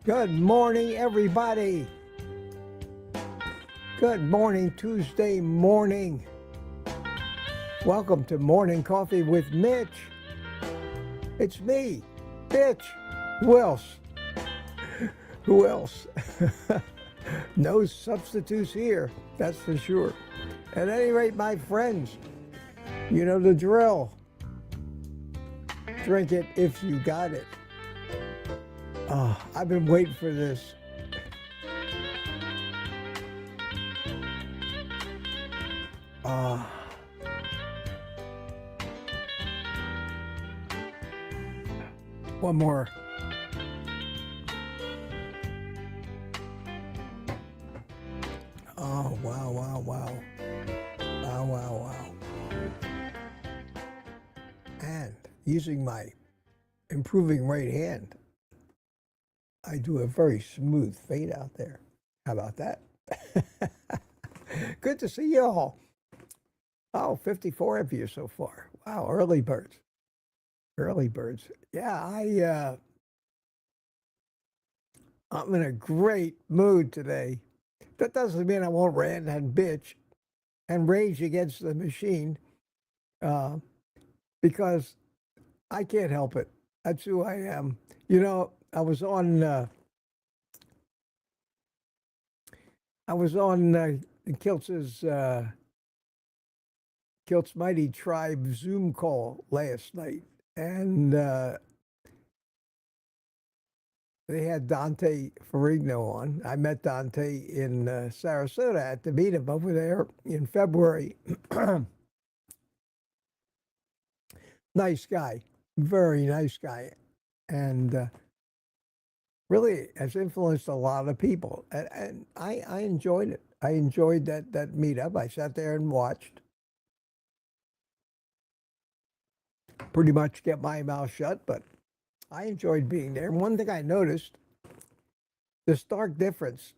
Good morning, everybody. Good morning, Tuesday morning. Welcome to Morning Coffee with Mitch. It's me, Mitch. Who else? Who else? No substitutes here, that's for sure. At any rate, my friends, you know the drill. Drink it if you got it. Oh, I've been waiting for this. One more. Oh, wow, wow, wow. Wow, wow, wow. And using my improving right hand, I do a very smooth fade out there. How about that? Good to see you all. Oh, 54 of you so far. Wow, early birds. Early birds. Yeah, I'm in a great mood today. That doesn't mean I won't rant and bitch and rage against the machine because I can't help it. That's who I am. You know, I was on Kilt's Mighty Tribe Zoom call last night, and they had Dante Ferrigno on. I met Dante in Sarasota at the meetup over there in February. Nice guy, very nice guy, and really has influenced a lot of people. And I enjoyed it. I enjoyed that meetup. I sat there and watched. Pretty much kept my mouth shut, but I enjoyed being there. One thing I noticed, the stark difference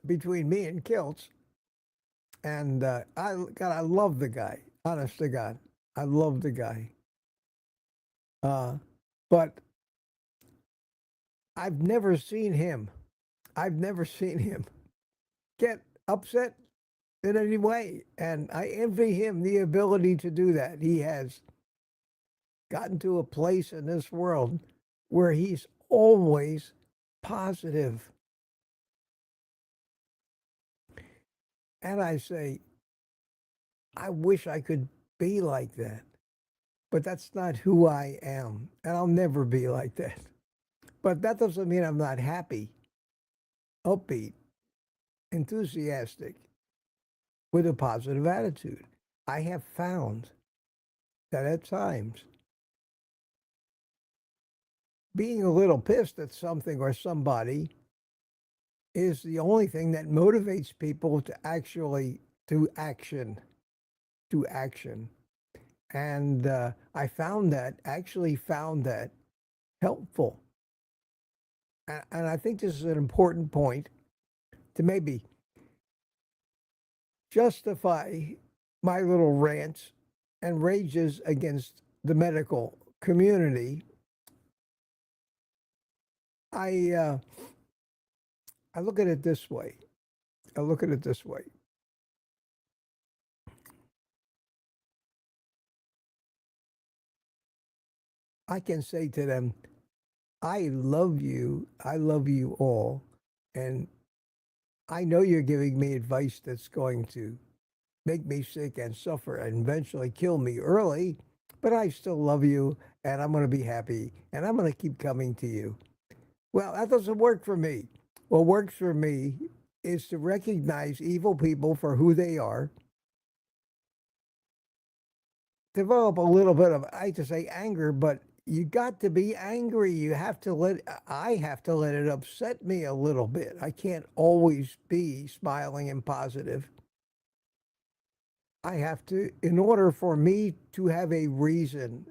between me and Kilt's, and I love the guy. Honest to God, I love the guy. But I've never seen him get upset in any way, and I envy him the ability to do that. He has gotten to a place in this world where he's always positive. And I say, I wish I could be like that, but that's not who I am, and I'll never be like that. But that doesn't mean I'm not happy, upbeat, enthusiastic, with a positive attitude. I have found that at times, being a little pissed at something or somebody is the only thing that motivates people to actually to action. And I found that helpful. And I think this is an important point to maybe justify my little rants and rages against the medical community. I look at it this way. I can say to them, I love you all, and I know you're giving me advice that's going to make me sick and suffer and eventually kill me early, but I still love you, and I'm going to be happy, and I'm going to keep coming to you. Well, that doesn't work for me. What works for me is to recognize evil people for who they are, develop a little bit of, I hate to say anger, but you got to be angry. You have to I have to let it upset me a little bit. I can't always be smiling and positive. I have to, in order for me to have a reason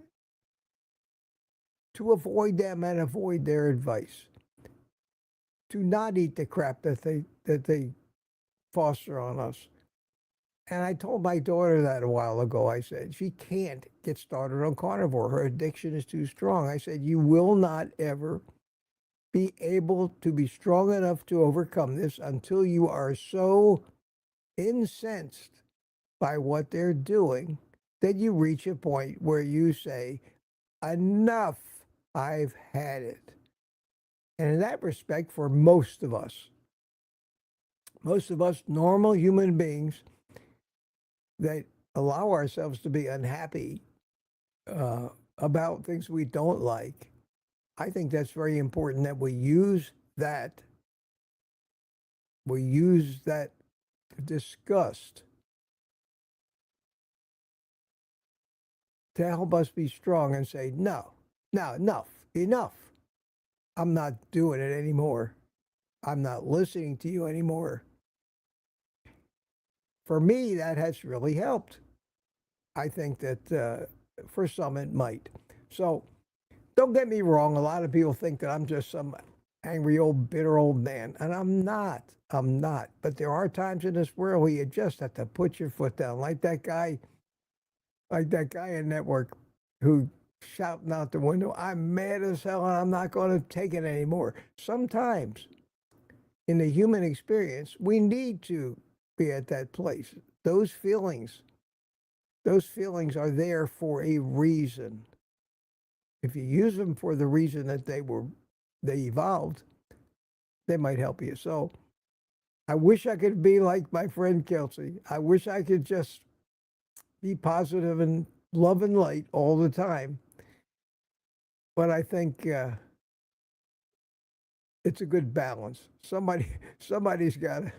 to avoid them and avoid their advice, to not eat the crap that they foster on us. And I told my daughter that a while ago. I said, she can't get started on carnivore. Her addiction is too strong. I said, you will not ever be able to be strong enough to overcome this until you are so incensed by what they're doing that you reach a point where you say, enough, I've had it. And in that respect, for most of us normal human beings that allow ourselves to be unhappy about things we don't like, I think that's very important that we use that disgust to help us be strong and say, no, enough. I'm not doing it anymore. I'm not listening to you anymore. For me, that has really helped. I think that for some it might. So don't get me wrong. A lot of people think that I'm just some angry old, bitter old man. And I'm not. But there are times in this world where you just have to put your foot down. Like that guy in Network who shouting out the window, I'm mad as hell and I'm not going to take it anymore. Sometimes in the human experience, we need to be at that place. Those feelings are there for a reason. If you use them for the reason that they evolved, they might help you. So I wish I could be like my friend Kelsey. I wish I could just be positive and love and light all the time. But I think it's a good balance. Somebody's got to,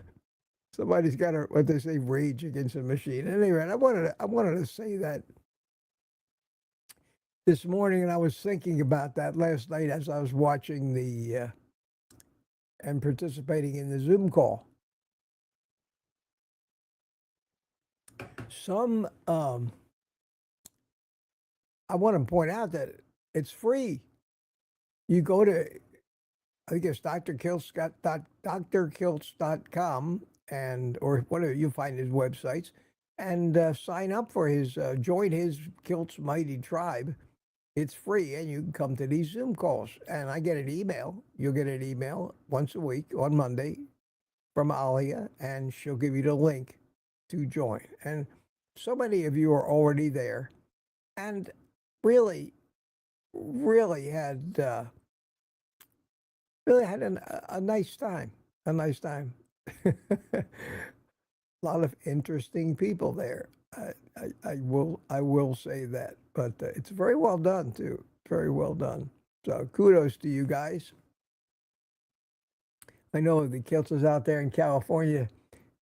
what they say, rage against the machine. Anyway, I wanted to say that this morning, and I was thinking about that last night as I was watching and participating in the Zoom call. I want to point out that it's free. You go to, I think it's drkiltz.com or whatever, you find his websites, and sign up for his, join his Kiltz Mighty Tribe. It's free, and you can come to these Zoom calls. And I get an email. You'll get an email once a week on Monday from Alia, and she'll give you the link to join. And so many of you are already there, and really had a nice time. A lot of interesting people there. I will say that, but it's very well done too. Very well done. So kudos to you guys. I know the Kiltz is out there in California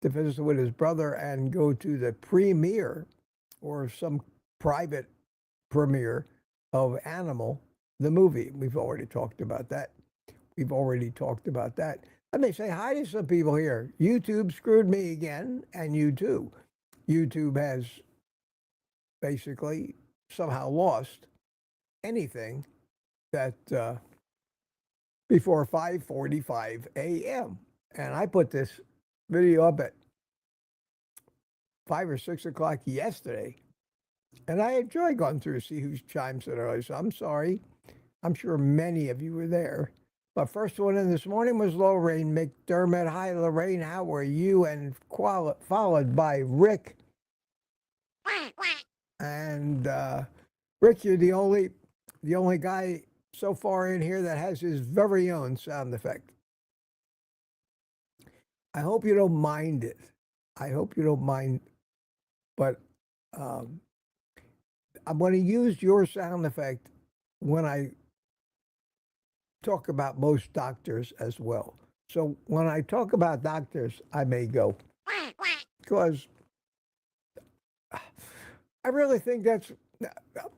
to visit with his brother and go to the premiere or some private premiere of Animal, the movie. We've already talked about that. Let me say hi to some people here. YouTube screwed me again, and you too. YouTube has basically somehow lost anything that before 5:45 a.m. And I put this video up at 5 or 6 o'clock yesterday, and I enjoy going through to see who chimes in early. So I'm sorry. I'm sure many of you were there. But first one in this morning was Lorraine McDermott. Hi, Lorraine. How are you? And followed by Rick. And Rick, you're the only guy so far in here that has his very own sound effect. I hope you don't mind it. But I'm going to use your sound effect when I talk about most doctors as well. So when I talk about doctors, I may go because I really think that's.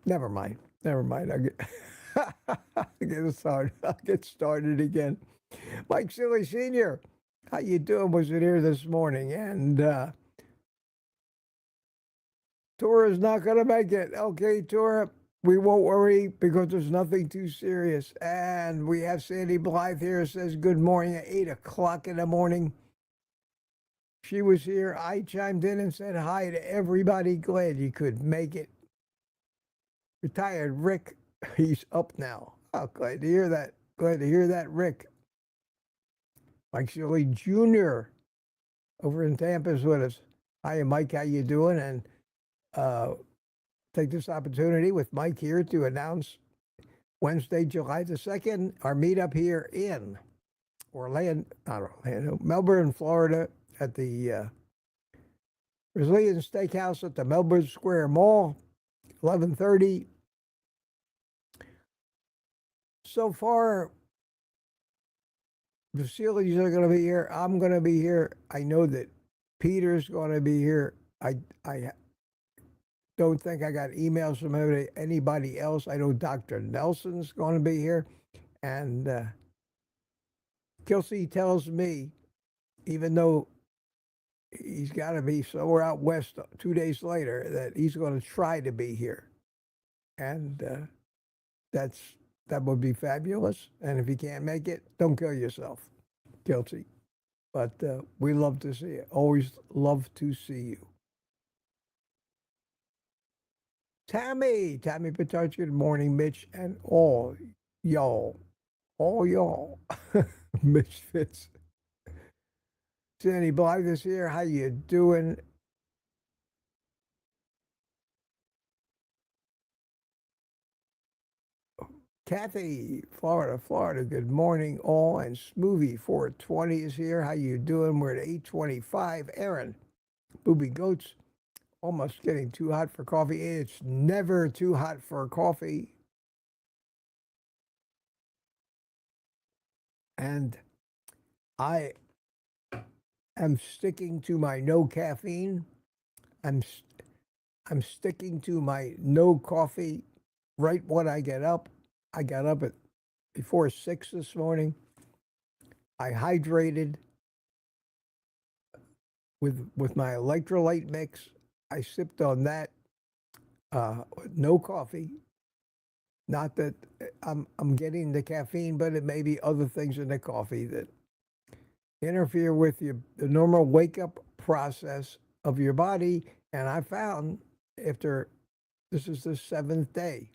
Never mind. Never mind. I'll get started again. Mike Silly Sr., how you doing? Was it here this morning? And Tora's not going to make it. Okay, Tora, we won't worry because there's nothing too serious. And we have Sandy Blythe here, says good morning at 8 o'clock in the morning. She was here. I chimed in and said hi to everybody. Glad you could make it. Retired Rick, he's up now. Oh, glad to hear that. Glad to hear that, Rick. Mike Shirley Jr. over in Tampa is with us. Hi, Mike. How you doing? And take this opportunity with Mike here to announce Wednesday, July the 2nd, our meetup here in Melbourne, Florida, at the Brazilian Steakhouse at the Melbourne Square Mall, 11:30. So far, the Sealies are going to be here. I'm going to be here. I know that Peter's going to be here. I don't think I got emails from anybody else. I know Dr. Nelson's going to be here. And Kelsey tells me, even though he's got to be somewhere out west 2 days later, that he's going to try to be here. And that would be fabulous. And if you can't make it, don't kill yourself, Kelsey. But we love to see it. Always love to see you. Tammy Petarch, good morning, Mitch, and all y'all. Misfits. Sandy Blythe is here. How you doing? Kathy, Florida, good morning, all. And Smoothie 420 is here. How you doing? We're at 825. Aaron, Booby Goats, almost getting too hot for coffee. It's never too hot for coffee. And I am sticking to my no caffeine. I'm sticking to my no coffee right when I get up. I got up at before 6 this morning. I hydrated with my electrolyte mix. I sipped on that. No coffee. Not that I'm getting the caffeine, but it may be other things in the coffee that interfere with the normal wake up process of your body. And I found after this is the 7th day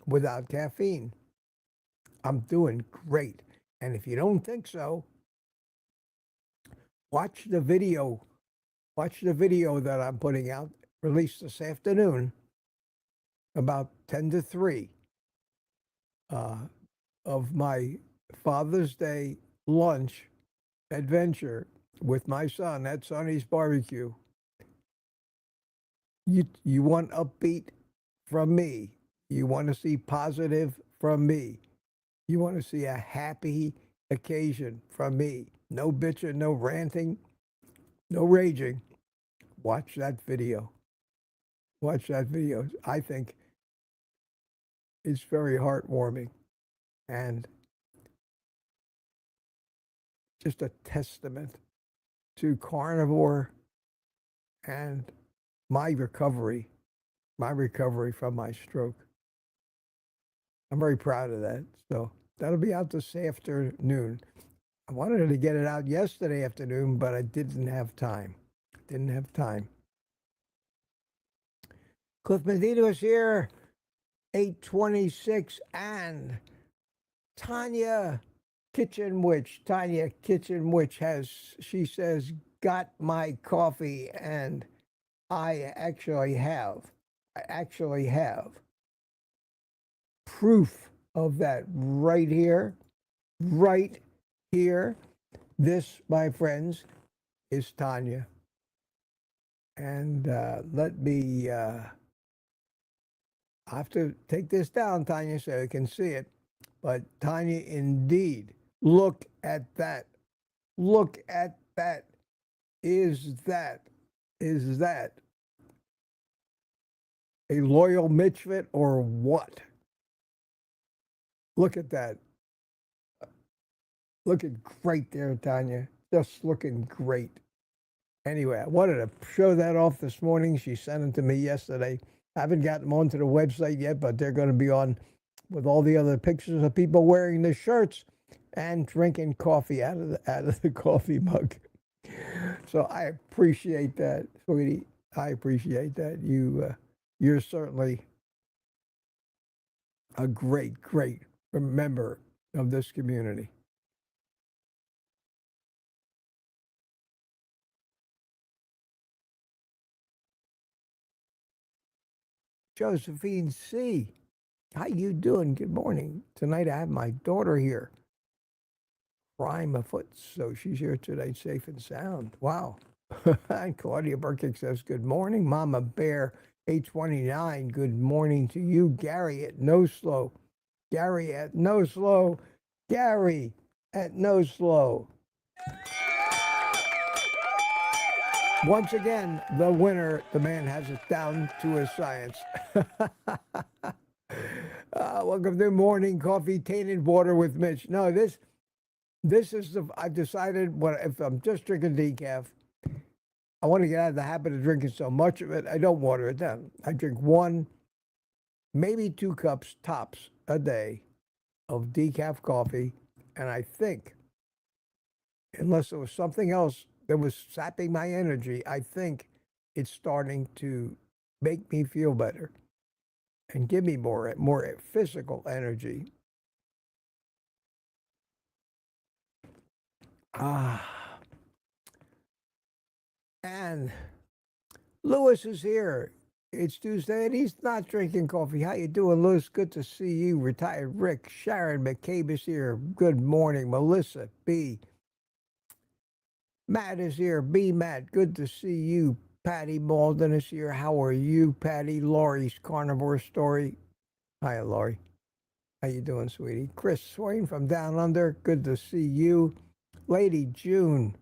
without caffeine, I'm doing great. And if you don't think so, watch the video that I'm putting out, released this afternoon, about 10 to 3, of my Father's Day lunch adventure with my son at Sonny's Barbecue. You want upbeat from me. You want to see positive from me. You want to see a happy occasion from me. No bitching, no ranting, no raging. Watch that video. Watch that video. I think it's very heartwarming and just a testament to Carnivore and my recovery from my stroke. I'm very proud of that. So that'll be out this afternoon. I wanted to get it out yesterday afternoon, but I didn't have time. Cliff Medina is here, 826, and Tanya Kitchen Witch she says, got my coffee, and I actually have proof of that right here. This, my friends, is Tanya. And let me, I have to take this down, Tanya, so you can see it. But Tanya, indeed, look at that Look at that. Is that a loyal Mitchfit or what? Look at that. Looking great there, Tanya. Just looking great. Anyway, I wanted to show that off this morning. She sent them to me yesterday. I haven't gotten them onto the website yet, but they're going to be on with all the other pictures of people wearing the shirts and drinking coffee out of the coffee mug. So I appreciate that, sweetie. I appreciate that. You're certainly a great member of this community. Josephine C. How you doing? Good morning. Tonight I have my daughter here. Prime afoot, so she's here today, safe and sound. Wow. And Claudia Burkick says, good morning, Mama Bear 829. Good morning to you, Gary at No Slow. Gary at No Slow. Gary at No Slow. Once again, the winner, the man has it down to a science. Welcome to Morning Coffee, Tainted Water with Mitch. No, this is I've decided if I'm just drinking decaf, I want to get out of the habit of drinking so much of it. I don't water it down. I drink 1, maybe 2 cups tops a day of decaf coffee. And I think, unless there was something else that was sapping my energy, I think it's starting to make me feel better and give me more physical energy. And Lewis is here. It's Tuesday and he's not drinking coffee. How you doing, Lewis? Good to see you. Retired Rick. Sharon McCabe is here. Good morning. Melissa B. Matt is here. B. Matt, good to see you. Patty Malden is here. How are you, Patty? Laurie's Carnivore Story. Hi, Laurie. How you doing, sweetie? Chris Swain from Down Under. Good to see you. Lady June.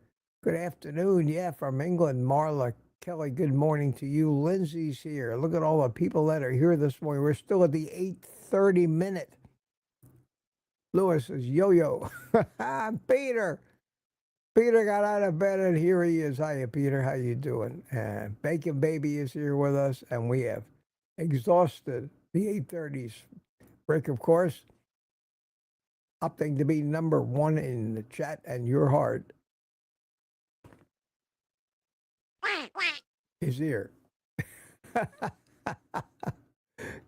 Good afternoon. Yeah, from England. Marla Kelly, good morning to you. Lindsay's here. Look at all the people that are here this morning. We're still at the 8:30 minute. Lewis says, yo-yo. Peter. Peter got out of bed and here he is. Hiya, Peter. How you doing? Bacon Baby is here with us, and we have exhausted the 8:30s. Rick, of course, opting to be number 1 in the chat and your heart is here.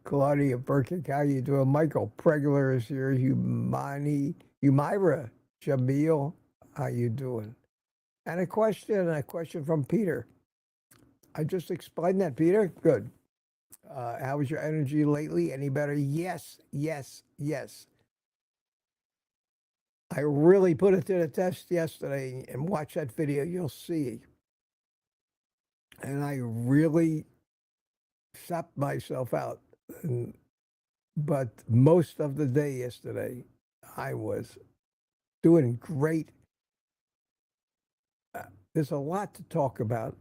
Claudia Burkick, how you doing? Michael Pregler is here. Humaira Jamil, how you doing? And a question from Peter. I just explained that, Peter. Good. How was your energy lately? Any better? Yes, yes, yes. I really put it to the test yesterday, and watch that video, you'll see. And I really sapped myself out. But most of the day yesterday, I was doing great. There's a lot to talk about.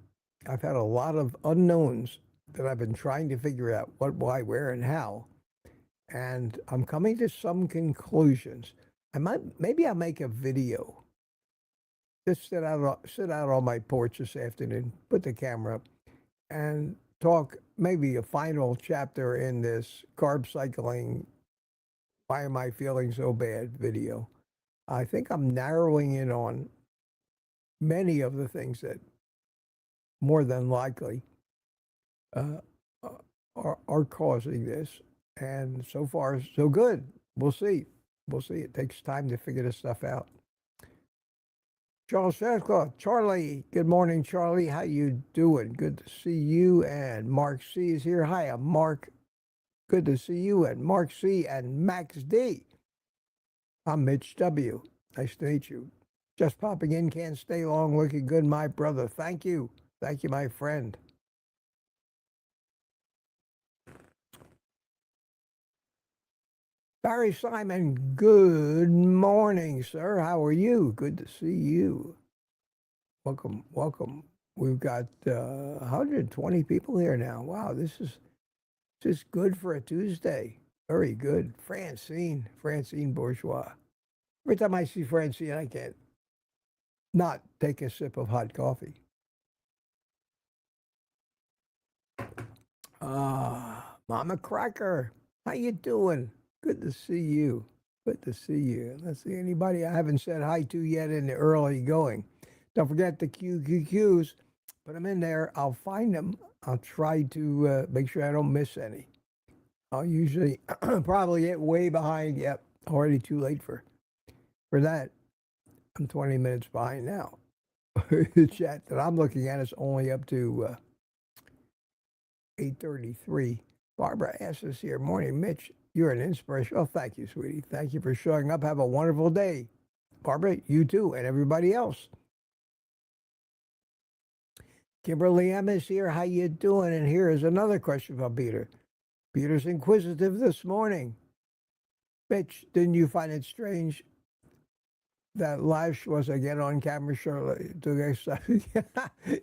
I've had a lot of unknowns that I've been trying to figure out what, why, where, and how. And I'm coming to some conclusions. Maybe I'll make a video. Just sit out on my porch this afternoon, put the camera up, and talk maybe a final chapter in this carb cycling, why am I feeling so bad video. I think I'm narrowing in on many of the things that more than likely are causing this. And so far, so good. We'll see. We'll see. It takes time to figure this stuff out. Charles Shashclaw, Charlie, good morning, Charlie. How you doing? Good to see you. And Mark C is here. Hi, I'm Mark. Good to see you. And Mark C and Max D. I'm Mitch W. Nice to meet you. Just popping in, can't stay long. Looking good, my brother. Thank you. Thank you, my friend. Barry Simon, good morning, sir. How are you? Good to see you. Welcome, welcome. We've got 120 people here now. Wow, this is good for a Tuesday. Very good. Francine Bourgeois. Every time I see Francine, I can't not take a sip of hot coffee. Mama Cracker, how you doing? Good to see you. Good to see you. Let's see anybody I haven't said hi to yet in the early going. Don't forget the QQQs. Put them in there. I'll find them. I'll try to make sure I don't miss any. I'll usually probably get way behind. Yep, already too late for that. I'm 20 minutes behind now. The chat that I'm looking at is only up to 8:33. Barbara asks us here, morning, Mitch, you're an inspiration. Oh, thank you, sweetie. Thank you for showing up. Have a wonderful day. Barbara, you too, and everybody else. Kimberly M is here. How you doing? And here is another question from Peter. Peter's inquisitive this morning. Mitch, didn't you find it strange that live was again on camera shortly to exercise?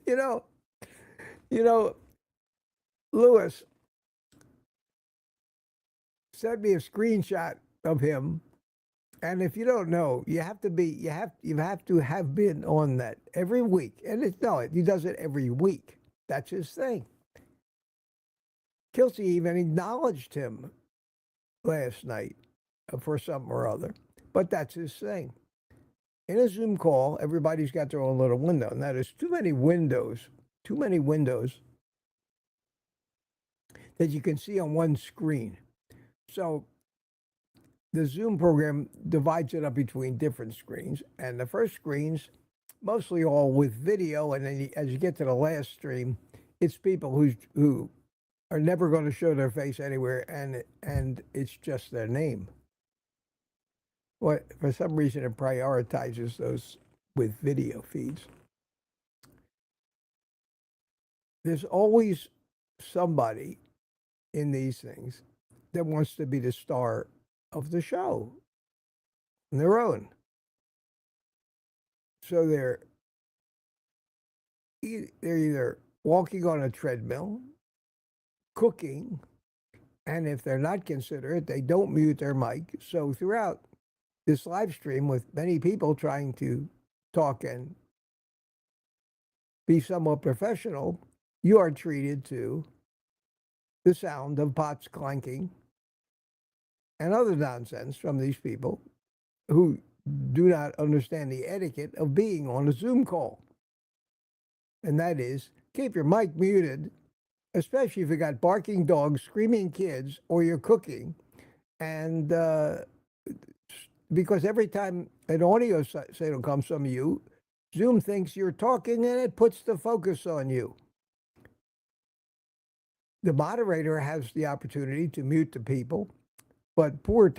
you know, Lewis sent me a screenshot of him, and if you don't know, you have to have been on that every week, and he does it every week. That's his thing. Kelsey even acknowledged him last night for something or other, but that's his thing. In a Zoom call, everybody's got their own little window, and that is too many windows that you can see on one screen. So the Zoom program divides it up between different screens, and the first screen's mostly all with video, and then as you get to the last stream, it's people who are never going to show their face anywhere, and it's just their name. Well, for some reason, it prioritizes those with video feeds. There's always somebody in these things that wants to be the star of the show on their own. So they're either walking on a treadmill, cooking, and if they're not considerate, they don't mute their mic. So throughout this live stream with many people trying to talk and be somewhat professional, you are treated to the sound of pots clanking and other nonsense from these people who do not understand the etiquette of being on a Zoom call. And that is, keep your mic muted, especially if you got barking dogs, screaming kids, or you're cooking. And because every time an audio signal comes from you, Zoom thinks you're talking and it puts the focus on you. The moderator has the opportunity to mute the people, but poor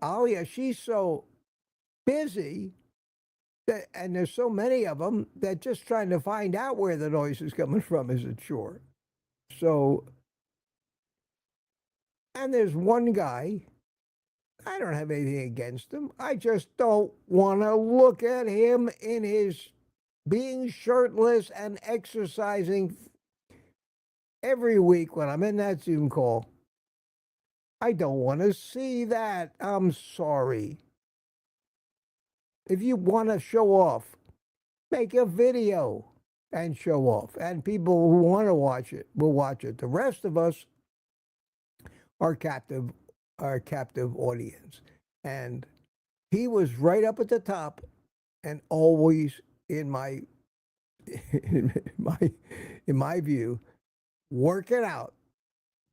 Alia, she's so busy that, and there's so many of them, that just trying to find out where the noise is coming from is a chore. So, and there's one guy, I don't have anything against him. I just don't want to look at him in his being shirtless and exercising every week when I'm in that Zoom call. I don't want to see that. I'm sorry. If you want to show off, make a video and show off. And people who want to watch it will watch it. The rest of us are captive audience. And he was right up at the top and always in my view, working out,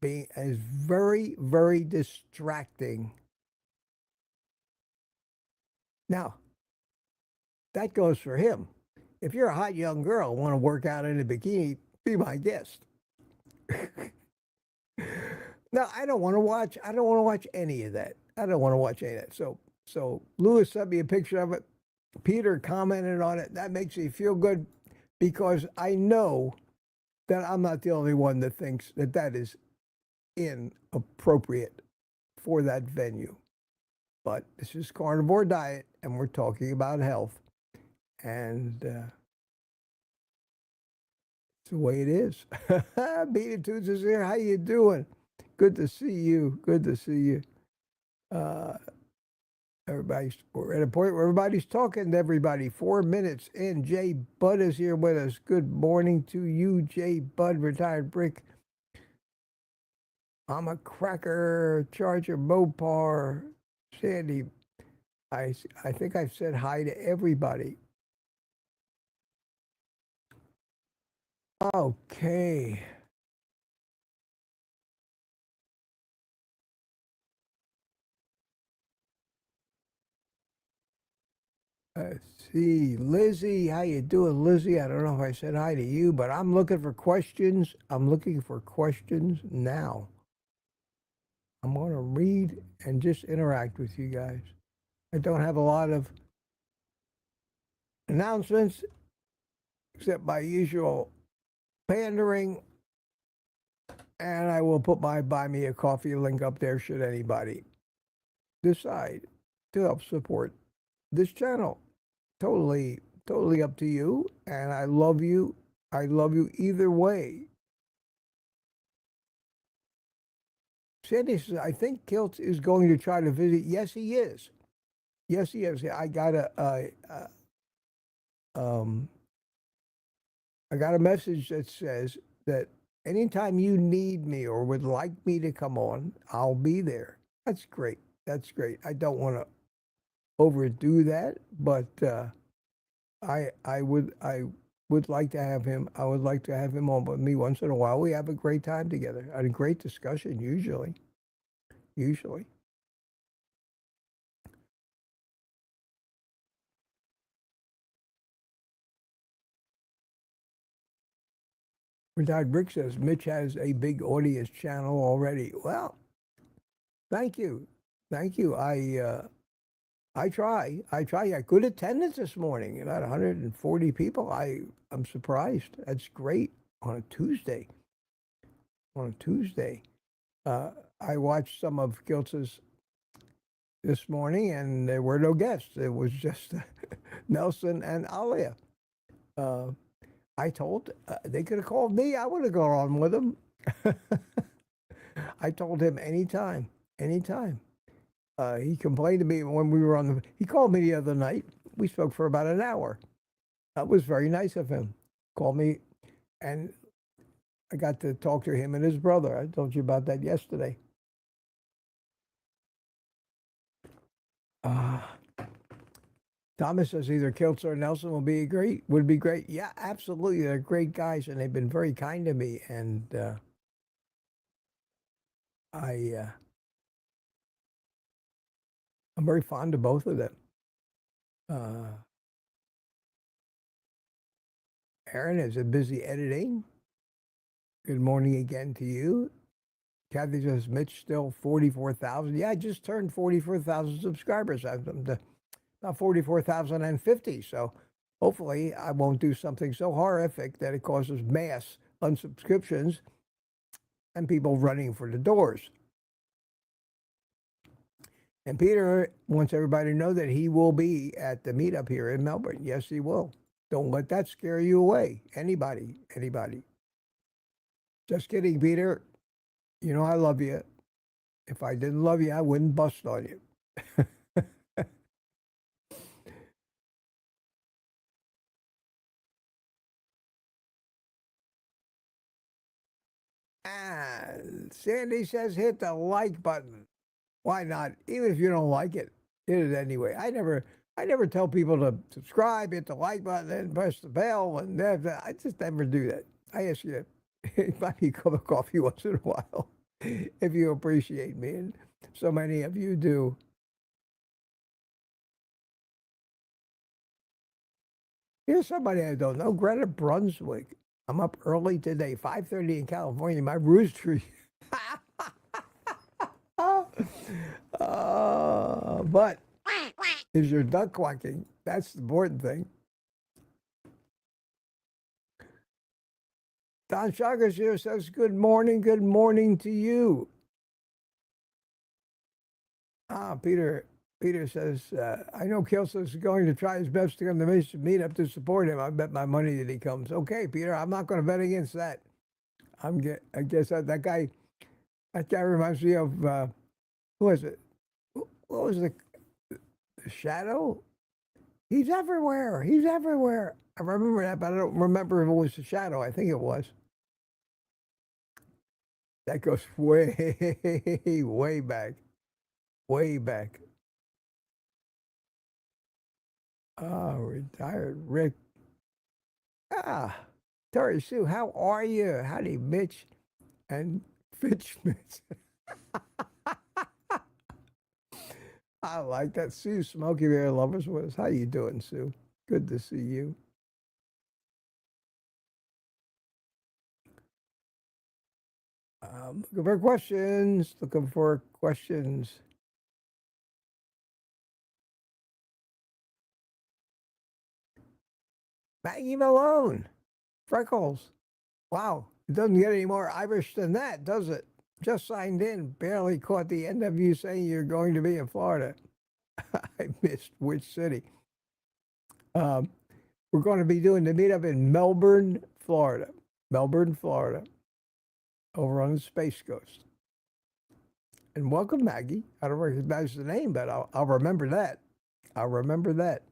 being as very, very distracting. Now, that goes for him. If you're a hot young girl, want to work out in a bikini, be my guest. No, I don't want to watch any of that. I don't want to watch any of that. So Lewis sent me a picture of it. Peter commented on it. That makes me feel good because I know that I'm not the only one that thinks that that is inappropriate for that venue. But this is Carnivore Diet, and we're talking about health. And the way it is. Beat Toots is here. How you doing? Good to see you. Good to see you. We're at a point where everybody's talking to everybody. 4 minutes in. Jay Bud is here with us. Good morning to you, Jay Bud, retired brick. I'm a cracker, Charger, Mopar, Sandy. I think I've said hi to everybody. Okay. Let's see. Lizzie, how you doing, Lizzie? I don't know if I said hi to you, but I'm looking for questions. I'm looking for questions now. I'm going to read and just interact with you guys. I don't have a lot of announcements except my usual pandering, and I will put my Buy Me a Coffee link up there should anybody decide to help support this channel. Totally up to you, and I love you. I love you either way. Sandy says, I think Kilt is going to try to visit. Yes, he is. Yes, he is. I got a message that says that anytime you need me or would like me to come on, I'll be there. That's great. That's great. I don't want to overdo that, but I would like to have him. I would like to have him on with me once in a while. We have a great time together. A great discussion usually. Retired Brick says Mitch has a big audience channel already. Well, thank you. I try. I got good attendance this morning. About 140 people. I'm surprised. That's great on a Tuesday. I watched some of Giltz's this morning, and there were no guests. It was just Nelson and Alia. I told they could have called me. I would have gone on with them. I told him anytime. He complained to me when we were on the. He called me the other night. We spoke for about an hour. That was very nice of him. Called me, and I got to talk to him and his brother. I told you about that yesterday. Thomas says either Kiltz or Nelson would be great. Yeah, absolutely. They're great guys, and they've been very kind to me. And I'm very fond of both of them. Aaron is busy editing. Good morning again to you. Kathy says, Mitch, still 44,000. Yeah, I just turned 44,000 subscribers. I'm about 44,050. So hopefully I won't do something so horrific that it causes mass unsubscriptions and people running for the doors. And Peter wants everybody to know that he will be at the meetup here in Melbourne. Yes, he will. Don't let that scare you away. Anybody. Just kidding, Peter. You know I love you. If I didn't love you, I wouldn't bust on you. Sandy says hit the like button. Why not? Even if you don't like it, hit it anyway. I never tell people to subscribe, hit the like button, and press the bell, and I just never do that. I ask you to buy me a cup of coffee once in a while if you appreciate me, and so many of you do. Here's somebody I don't know, Greta Brunswick. I'm up early today, 5:30 in California. My rooster. But is your duck quacking? That's the important thing. Don Chagas here says, good morning to you. Peter Peter says, I know Kelso is going to try his best to come to the meetup to support him. I bet my money that he comes. Okay, Peter, I'm not going to bet against that. I guess that guy reminds me of, who was it? What was the Shadow? He's everywhere. He's everywhere. I remember that, but I don't remember if it was the Shadow. I think it was. That goes way, way back. Way back. Oh, retired Rick. Ah, Terry Sue, how are you? Howdy, Mitch and Fitch Mitch. I like that. Sue, Smoky Bear Lovers with us. How you doing, Sue? Good to see you. Looking for questions. Looking for questions. Maggie Malone. Freckles. Wow. It doesn't get any more Irish than that, does it? Just signed in. Barely caught the end of you saying you're going to be in Florida. I missed which city. We're going to be doing the meetup in Melbourne, Florida. Melbourne, Florida. Over on the Space Coast. And welcome, Maggie. I don't recognize the name, but I'll remember that. I'll remember that.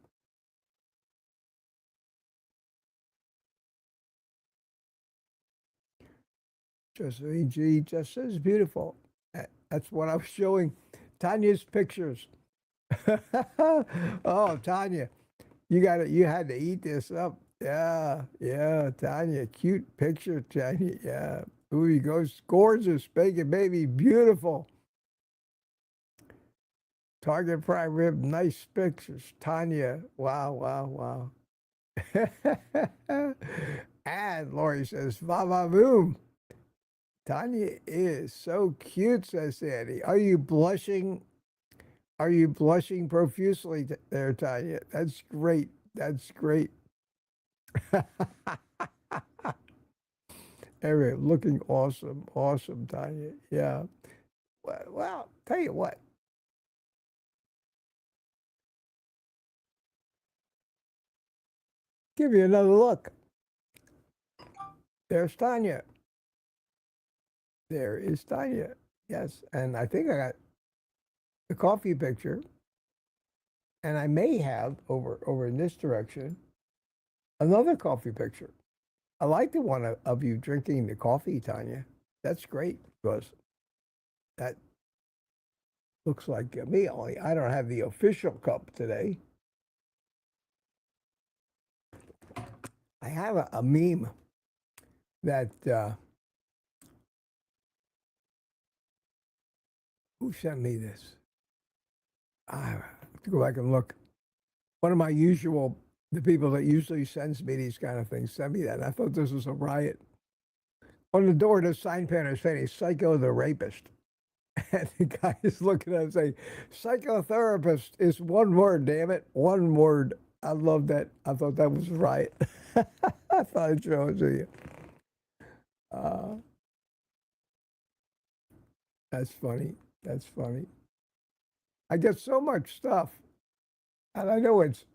Josephine G just says beautiful. That's what I was showing Tanya's pictures. Oh, Tanya, you had to eat this up. Yeah, Tanya, cute picture, Tanya. Yeah. Ooh, he goes gorgeous, bacon baby, beautiful. Target prime rib, nice pictures. Tanya, wow. And Lori says, va va boom. Tanya is so cute, says Sandy. Are you blushing? Are you blushing profusely there, Tanya? That's great. That's great. Anyway, looking awesome. Awesome, Tanya. Yeah. Well, tell you what. Give you another look. There's Tanya. There is Tanya. Yes. And I think I got the coffee picture. And I may have over in this direction another coffee picture. I like the one of you drinking the coffee, Tanya. That's great because that looks like me. Only I don't have the official cup today. I have a meme that who sent me this? I have to go back and look. One of my the people that usually sends me these kind of things, sent me that. And I thought this was a riot. On the door, the sign painter saying, "Psycho the rapist." And the guy is looking at him saying, "Psychotherapist is one word, damn it. One word." I love that. I thought that was a riot. I thought I'd show it to you. That's funny. That's funny. I get so much stuff. And I know it's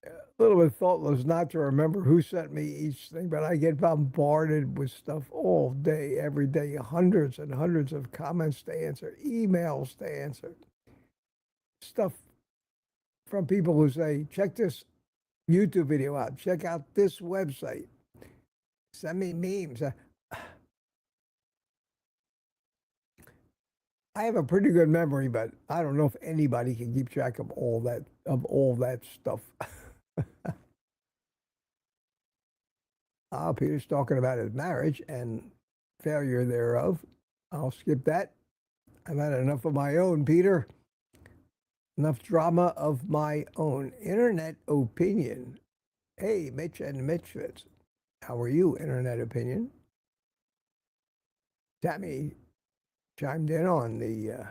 a little bit thoughtless not to remember who sent me each thing, but I get bombarded with stuff all day, every day, hundreds and hundreds of comments to answer, emails to answer, stuff from people who say, check this YouTube video out, check out this website, send me memes. I have a pretty good memory, but I don't know if anybody can keep track of all that stuff. Peter's talking about his marriage and failure thereof. I'll skip that. I've had enough of my own, Peter. Enough drama of my own. Internet opinion. Hey, Mitch and Mitchfits. How are you, Internet opinion? Tammy chimed in on the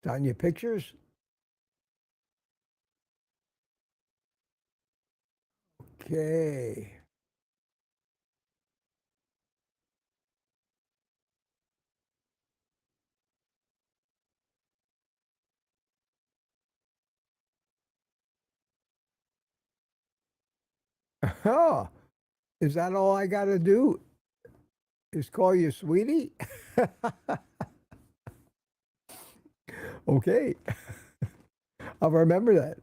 Tanya pictures. Okay. Oh, is that all I got to do? Is call you sweetie? Okay. I'll remember that.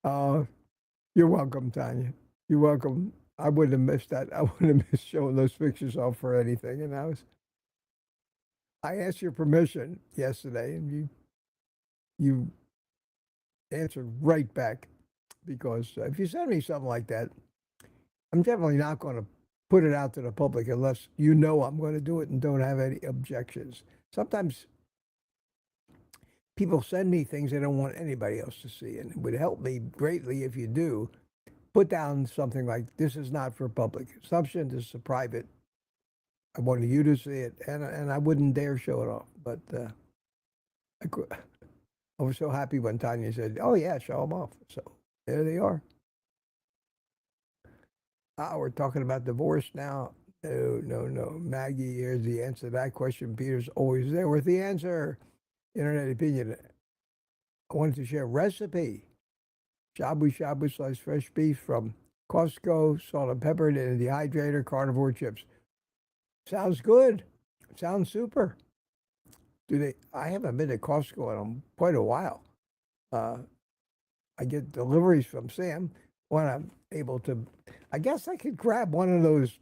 Uh, you're welcome, Tanya. You're welcome. I wouldn't have missed that. I wouldn't have missed showing those pictures off for anything. And I asked your permission yesterday, and you answered right back because if you send me something like that, I'm definitely not going to put it out to the public unless you know I'm going to do it and don't have any objections. Sometimes people send me things they don't want anybody else to see, and it would help me greatly if you do put down something like, this is not for public consumption, this is a private, I wanted you to see it, and I wouldn't dare show it off. But I was so happy when Tanya said, oh yeah, show them off. So there they are. We're talking about divorce now. No, no, no. Maggie, here's the answer to that question. Peter's always there with the answer. Internet opinion. I wanted to share a recipe. Shabu shabu sliced fresh beef from Costco, salt and pepper in the dehydrator, carnivore chips. Sounds good. Sounds super. I haven't been to Costco in quite a while. I get deliveries from Sam when I'm able to. I guess I could grab one of those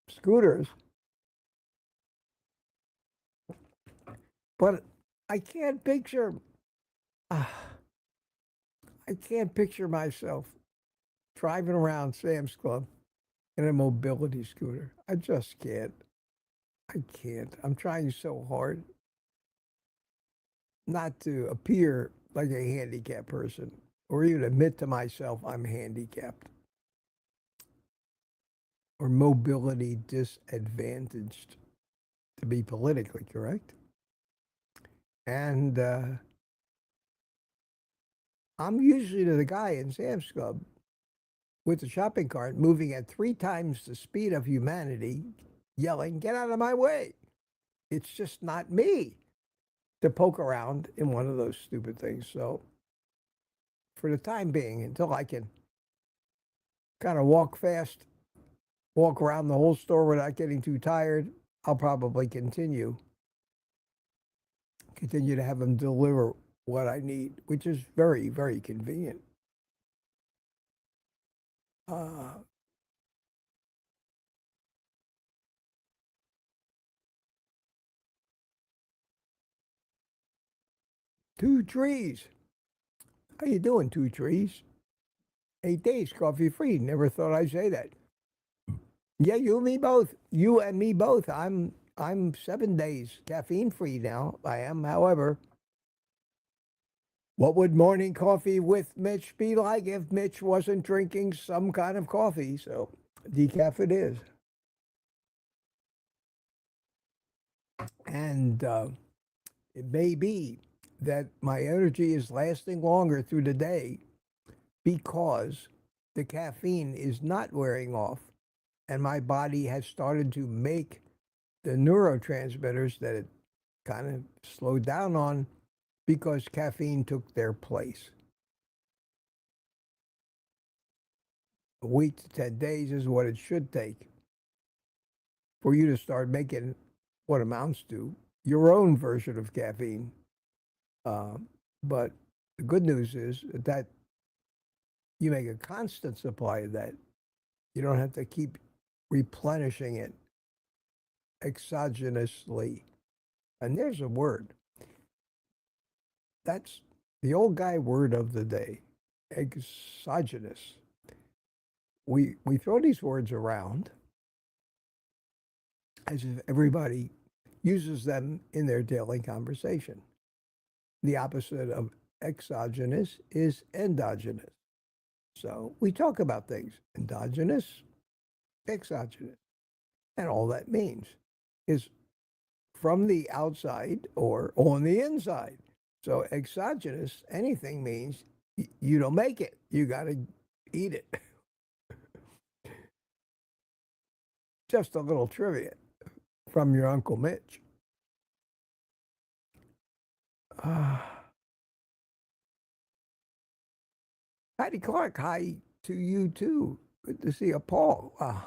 scooters, but I can't picture. I can't picture myself driving around Sam's Club in a mobility scooter. I just can't. I can't. I'm trying so hard not to appear like a handicapped person or even admit to myself I'm handicapped or mobility disadvantaged, to be politically correct. And I'm usually the guy in Sam's Club with the shopping cart moving at 3 times the speed of humanity, yelling, get out of my way. It's just not me to poke around in one of those stupid things. So for the time being, until I can kind of walk fast, walk around the whole store without getting too tired, I'll probably continue to have them deliver what I need, which is very, very convenient. Two trees. How you doing, two trees? 8 days coffee free. Never thought I'd say that. Yeah, you and me both. You and me both. I'm 7 days caffeine free now. I am, however. What would morning coffee with Mitch be like if Mitch wasn't drinking some kind of coffee? So decaf it is. And it may be that my energy is lasting longer through the day because the caffeine is not wearing off and my body has started to make the neurotransmitters that it kind of slowed down on because caffeine took their place. A week to 10 days is what it should take for you to start making what amounts to your own version of caffeine. But the good news is that you make a constant supply of that. You don't have to keep replenishing it exogenously. And there's a word. That's the old guy word of the day, exogenous. We throw these words around as if everybody uses them in their daily conversation. The opposite of exogenous is endogenous. So we talk about things endogenous, exogenous. And all that means is from the outside or on the inside. So exogenous, anything means you don't make it. You got to eat it. Just a little trivia from your Uncle Mitch. Patty Clark, hi to you too. Good to see you. Paul, wow.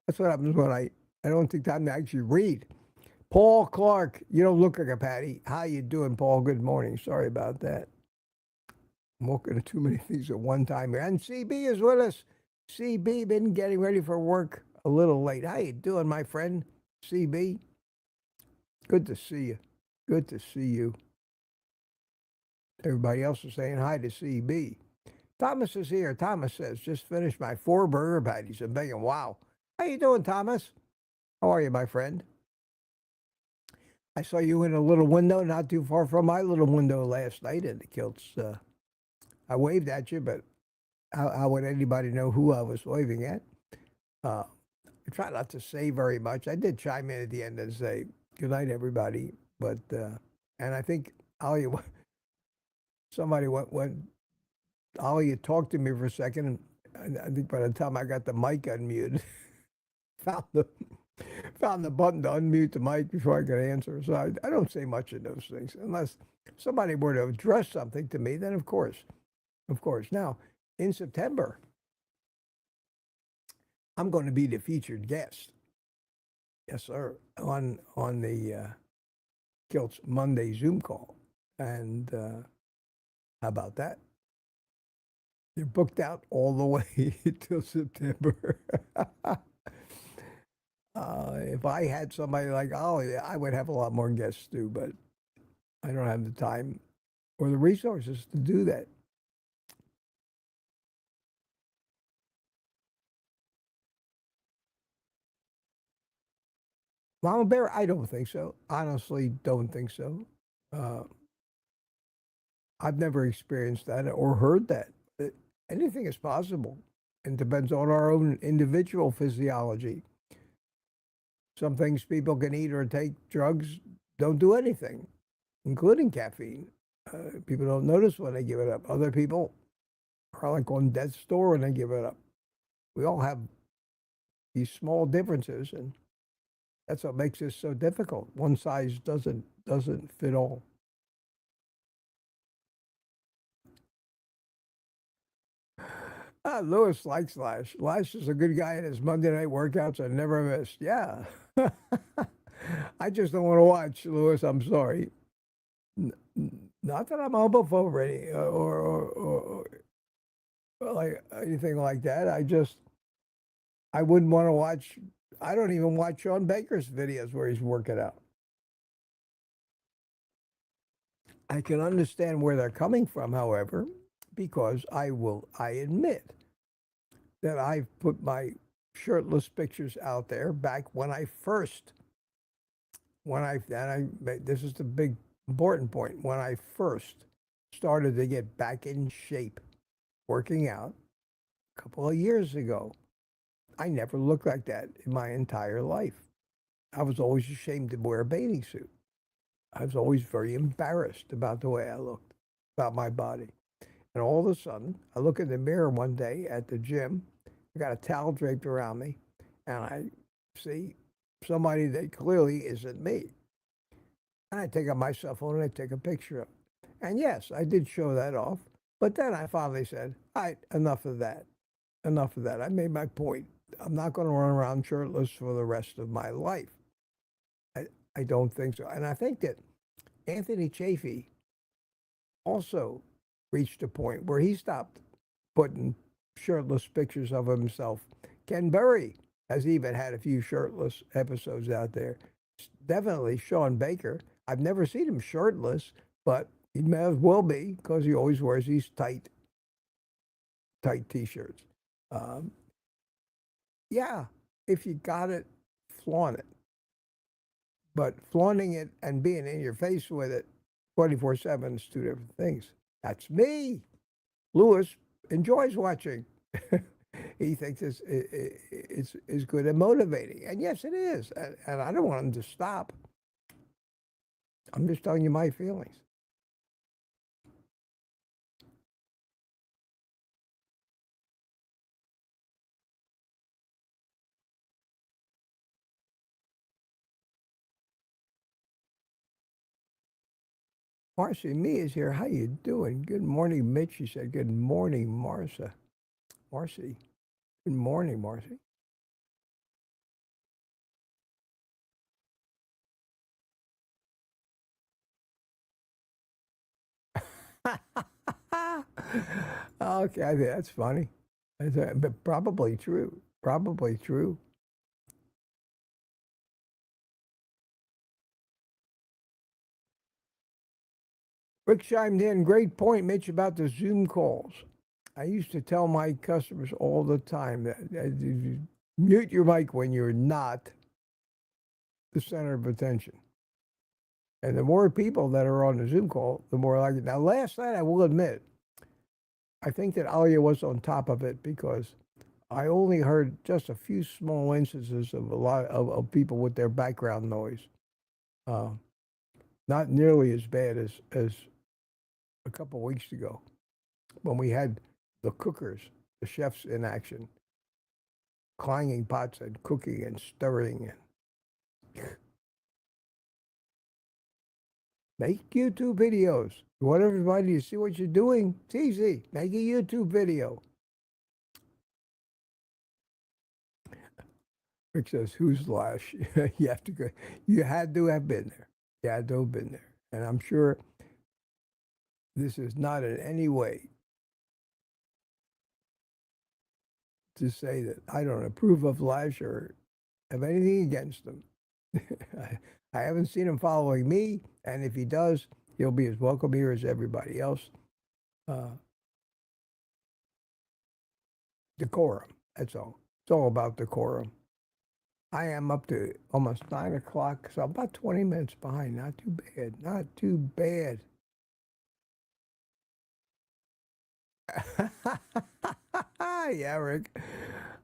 That's what happens when I don't take time to actually read. Paul Clark, you don't look like a Patty. How you doing, Paul? Good morning. Sorry about that. I'm looking at too many things at one time here. And CB is with us. CB been getting ready for work a little late. How you doing, my friend? CB? Good to see you. Good to see you. Everybody else is saying hi to CB. Thomas is here. Thomas says, just finished my 4 burger patties. I'm thinking, wow. How you doing, Thomas? How are you, my friend? I saw you in a little window not too far from my little window last night in the kilts. I waved at you, but how would anybody know who I was waving at? I try not to say very much. I did chime in at the end and say, good night, everybody. But, and I think Ollie, somebody went Ollie had talked to me for a second, and I think by the time I got the mic unmuted, found the button to unmute the mic before I could answer. So I don't say much of those things unless somebody were to address something to me. Then of course. Now in September, I'm going to be the featured guest. Yes, sir, on the Kilts Monday Zoom call, and how about that? You're booked out all the way till September. If I had somebody like Ollie, I would have a lot more guests too, but I don't have the time or the resources to do that. Mama Bear, I don't think so. Honestly, don't think so. Uh, I've never experienced that or heard that. Anything is possible and depends on our own individual physiology. Some things people can eat or take drugs don't do anything, including caffeine. People don't notice when they give it up. Other people are like on death's door when they give it up. We all have these small differences, and that's what makes this so difficult. One size doesn't fit all. Lewis likes Lash. Lash is a good guy in his Monday night workouts. I never missed. Yeah. I just don't want to watch, Lewis. I'm sorry. Not that I'm homophobe or, or like anything like that. I wouldn't want to watch. I don't even watch Sean Baker's videos where he's working out. I can understand where they're coming from, however, because I admit that I've put my shirtless pictures out there back when I first, this is the big important point, when I first started to get back in shape, working out a couple of years ago. I never looked like that in my entire life. I was always ashamed to wear a bathing suit. I was always very embarrassed about the way I looked, about my body. And all of a sudden, I look in the mirror one day at the gym. I got a towel draped around me, and I see somebody that clearly isn't me. And I take out my cell phone and I take a picture of it. And yes, I did show that off. But then I finally said, all right, enough of that. Enough of that. I made my point. I'm not going to run around shirtless for the rest of my life. I don't think so. And I think that Anthony Chafee also reached a point where he stopped putting shirtless pictures of himself. Ken Berry has even had a few shirtless episodes out there. Definitely Sean Baker. I've never seen him shirtless, but he may as well be because he always wears these tight T-shirts. Yeah, if you got it, flaunt it. But flaunting it and being in your face with it 24/7 is two different things. That's me. Lewis enjoys watching. He thinks it's good and motivating. And yes, it is. And I don't want him to stop. I'm just telling you my feelings. Marcy Me is here. How you doing? Good morning, Mitch. She said, good morning, Marcy. Good morning, Marcy. Okay, I think that's funny. But probably true. Probably true. Rick chimed in. Great point, Mitch, about the Zoom calls. I used to tell my customers all the time that you mute your mic when you're not the center of attention. And the more people that are on the Zoom call, the more like it. Now, last night, I will admit, I think that Alia was on top of it because I only heard just a few small instances of a lot of people with their background noise. Not nearly as bad as a couple weeks ago when we had the cookers, the chefs in action, clanging pots and cooking and stirring. And make YouTube videos. You want everybody to see what you're doing? It's easy. Make a YouTube video. Rick says, who's Lash? You have to go. You had to have been there. You had to have been there. And I'm sure this is not in any way to say that I don't approve of Lash or have anything against him. I haven't seen him following me, and if he does, he'll be as welcome here as everybody else. Decorum, that's all. It's all about decorum. I am up to almost 9 o'clock, so I'm about 20 minutes behind. Not too bad. Not too bad. Yeah, Rick.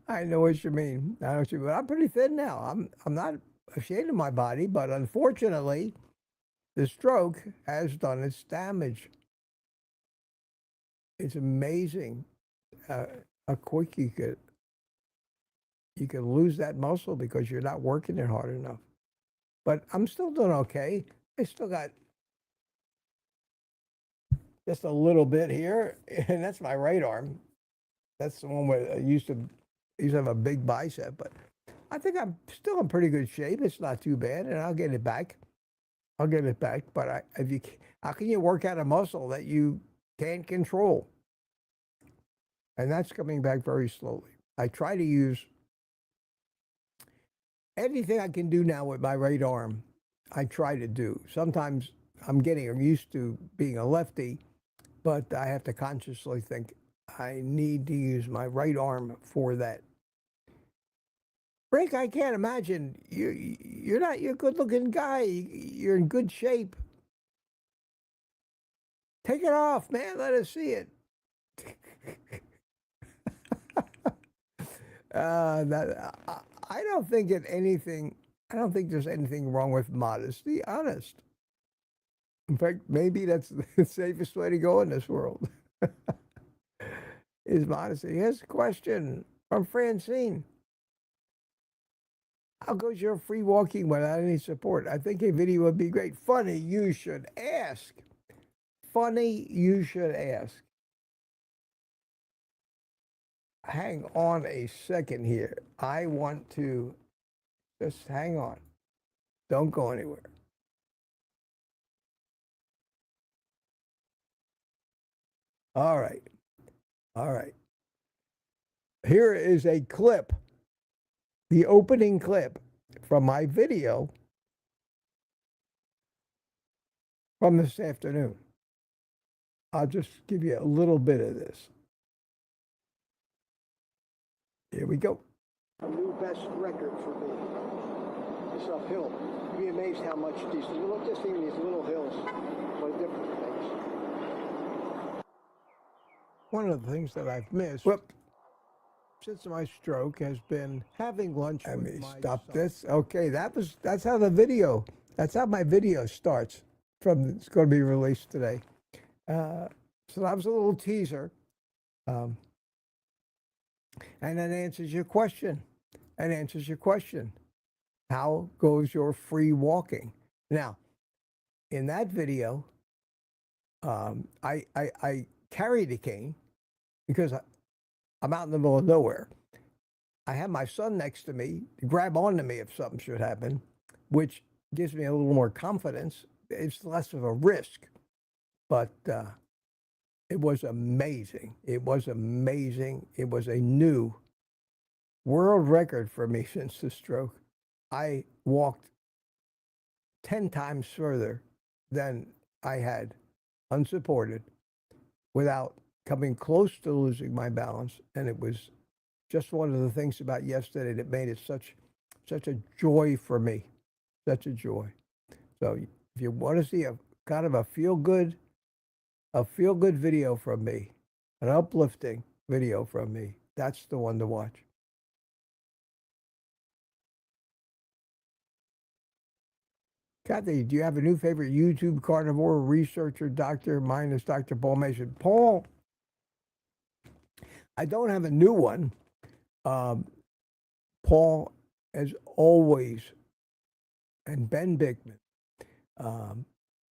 I know what you mean. I know what you mean. I'm pretty thin now. I'm not ashamed of my body, but unfortunately, the stroke has done its damage. It's amazing how quick you could lose that muscle because you're not working it hard enough. But I'm still doing okay. I still got just a little bit here, and that's my right arm. That's the one where I used to have a big bicep, but I think I'm still in pretty good shape. It's not too bad, and I'll get it back. But how can you work out a muscle that you can't control? And that's coming back very slowly. I try to use anything I can do now with my right arm. I try to do. Sometimes I'm getting used to being a lefty, but I have to consciously think I need to use my right arm for that. Rick, I can't imagine you're a good-looking guy. You're in good shape. Take it off, man. Let us see it. I don't think I don't think there's anything wrong with modesty. Honest. In fact, maybe that's the safest way to go in this world. Is modesty. Here's a question from Francine. How goes your free walking without any support? I think a video would be great. Funny, you should ask. Funny, you should ask. Hang on a second here. I want to just hang on. Don't go anywhere. All right. All right. Here is a clip, the opening clip from my video from this afternoon. I'll just give you a little bit of this. Here we go. A new best record for me. This uphill. You'd be amazed how much these little hills, what different things. One of the things that I've missed since my stroke has been having lunch with my son. Let me stop this. Okay, that's how my video starts. It's going to be released today. So that was a little teaser. And that answers your question. How goes your free walking? Now, in that video, I carried a cane because I'm out in the middle of nowhere. I have my son next to me to grab onto me if something should happen, which gives me a little more confidence. It's less of a risk, but it was amazing. It was amazing. It was a new world record for me since the stroke. I walked 10 times further than I had unsupported without coming close to losing my balance. And it was just one of the things about yesterday that made it such a joy for me, such a joy. So if you want to see a kind of a feel good video from me, an uplifting video from me, that's the one to watch. Kathy, do you have a new favorite YouTube carnivore researcher, doctor? Mine is Dr. Paul Mason. Paul, I don't have a new one. Paul, as always, and Ben Bickman,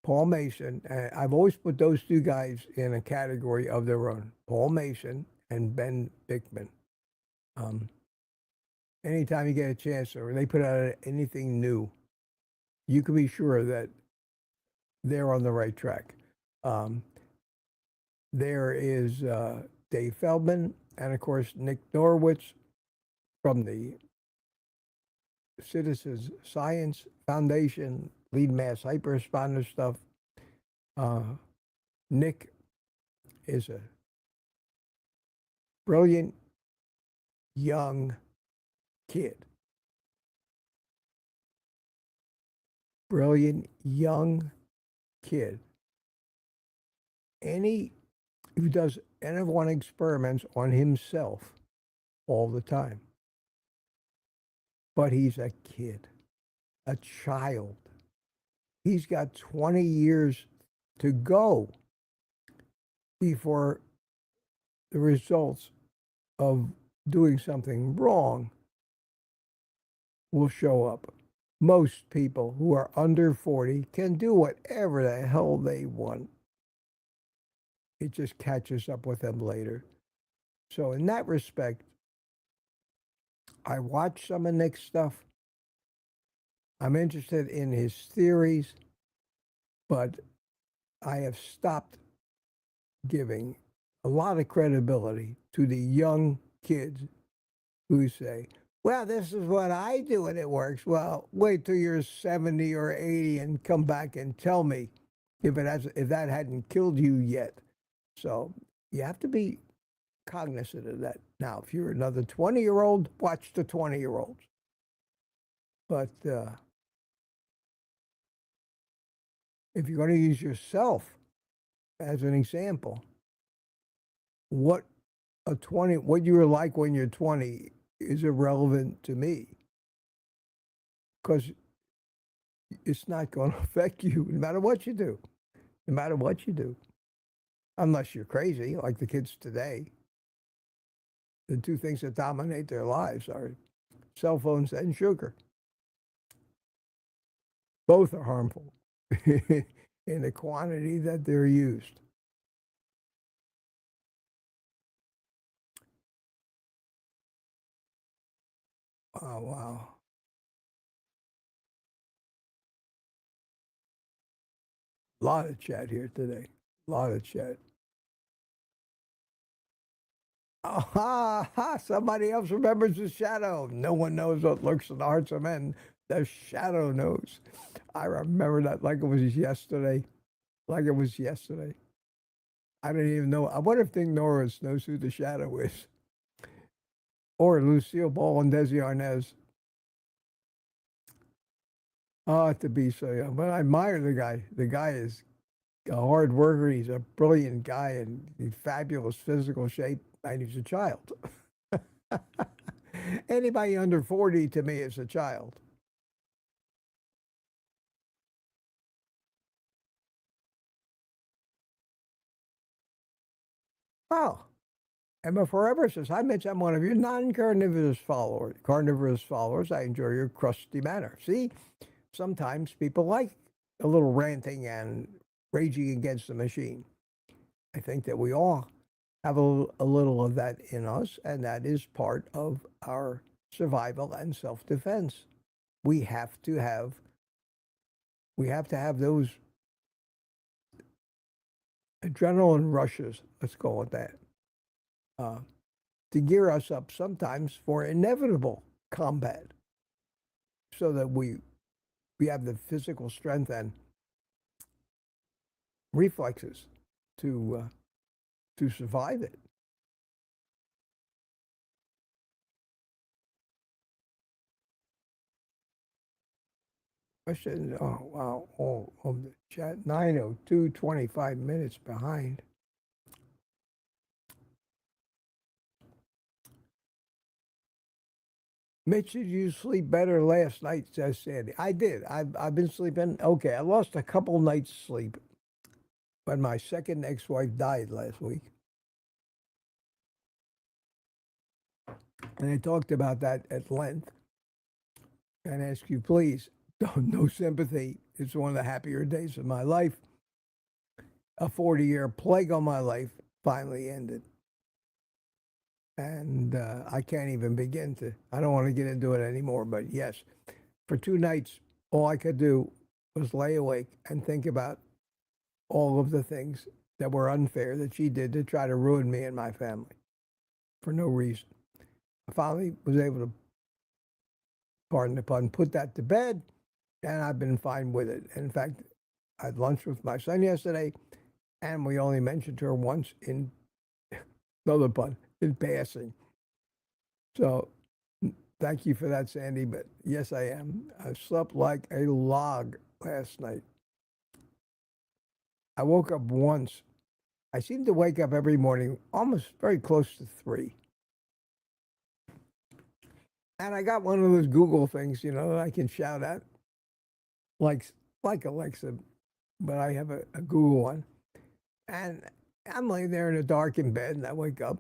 Paul Mason, I've always put those two guys in a category of their own, Paul Mason and Ben Bickman. Anytime you get a chance or they put out anything new, you can be sure that they're on the right track. There is Dave Feldman and, of course, Nick Norwitz from the Citizens Science Foundation, lead mass hyperresponder stuff. Nick is a brilliant young kid. Brilliant young kid. Who does N of 1 experiments on himself all the time. But he's a kid, a child. He's got 20 years to go before the results of doing something wrong will show up. Most people who are under 40 can do whatever the hell they want. It just catches up with them later. So in that respect, I watch some of Nick's stuff. I'm interested in his theories, but I have stopped giving a lot of credibility to the young kids who say, well, this is what I do and it works. Well, wait till you're 70 or 80 and come back and tell me if that hadn't killed you yet. So you have to be cognizant of that. Now, if you're another 20-year-old, watch the 20-year-olds. But if you're going to use yourself as an example, what you were like when you're 20 is irrelevant to me, because it's not going to affect you no matter what you do. No matter what you do. Unless you're crazy, like the kids today. The two things that dominate their lives are cell phones and sugar. Both are harmful in the quantity that they're used. Oh, wow. A lot of chat here today. A lot of chat. Oh, ha, ha, somebody else remembers the shadow. No one knows what lurks in the hearts of men. The shadow knows. I remember that like it was yesterday. Like it was yesterday. I don't even know. I wonder if Dick Norris knows who the shadow is. Or Lucille Ball and Desi Arnaz. Oh, to be so young. But I admire the guy. The guy is a hard worker. He's a brilliant guy and in fabulous physical shape. And he's a child. Anybody under 40 to me is a child. Oh, Emma Forever says, hi, Mitch. I'm one of your non-carnivorous followers. I enjoy your crusty manner. See, sometimes people like a little ranting and raging against the machine. I think that we all have a little of that in us, and that is part of our survival and self-defense. We have to have those adrenaline rushes, let's call it that, to gear us up sometimes for inevitable combat, so that we have the physical strength and reflexes to survive it. Question, oh wow, all of the chat, 9:02, 25 minutes behind. Mitch, did you sleep better last night, says Sandy? I did. I've been sleeping. Okay, I lost a couple nights' sleep when my second ex-wife died last week. And I talked about that at length and ask you, please, no sympathy. It's one of the happier days of my life. A 40-year plague on my life finally ended. And I can't even begin to, I don't want to get into it anymore, but yes, for 2 nights, all I could do was lay awake and think about all of the things that were unfair that she did to try to ruin me and my family for no reason. I finally was able to, pardon the pun, put that to bed, and I've been fine with it. In fact, I had lunch with my son yesterday, and we only mentioned her once in, another pun, in passing. So thank you for that, Sandy, but yes, I am. I slept like a log last night. I woke up once. I seem to wake up every morning almost very close to 3. And I got one of those Google things, that I can shout at, like Alexa, but I have a Google one. And I'm laying there in a darkened bed, and I wake up,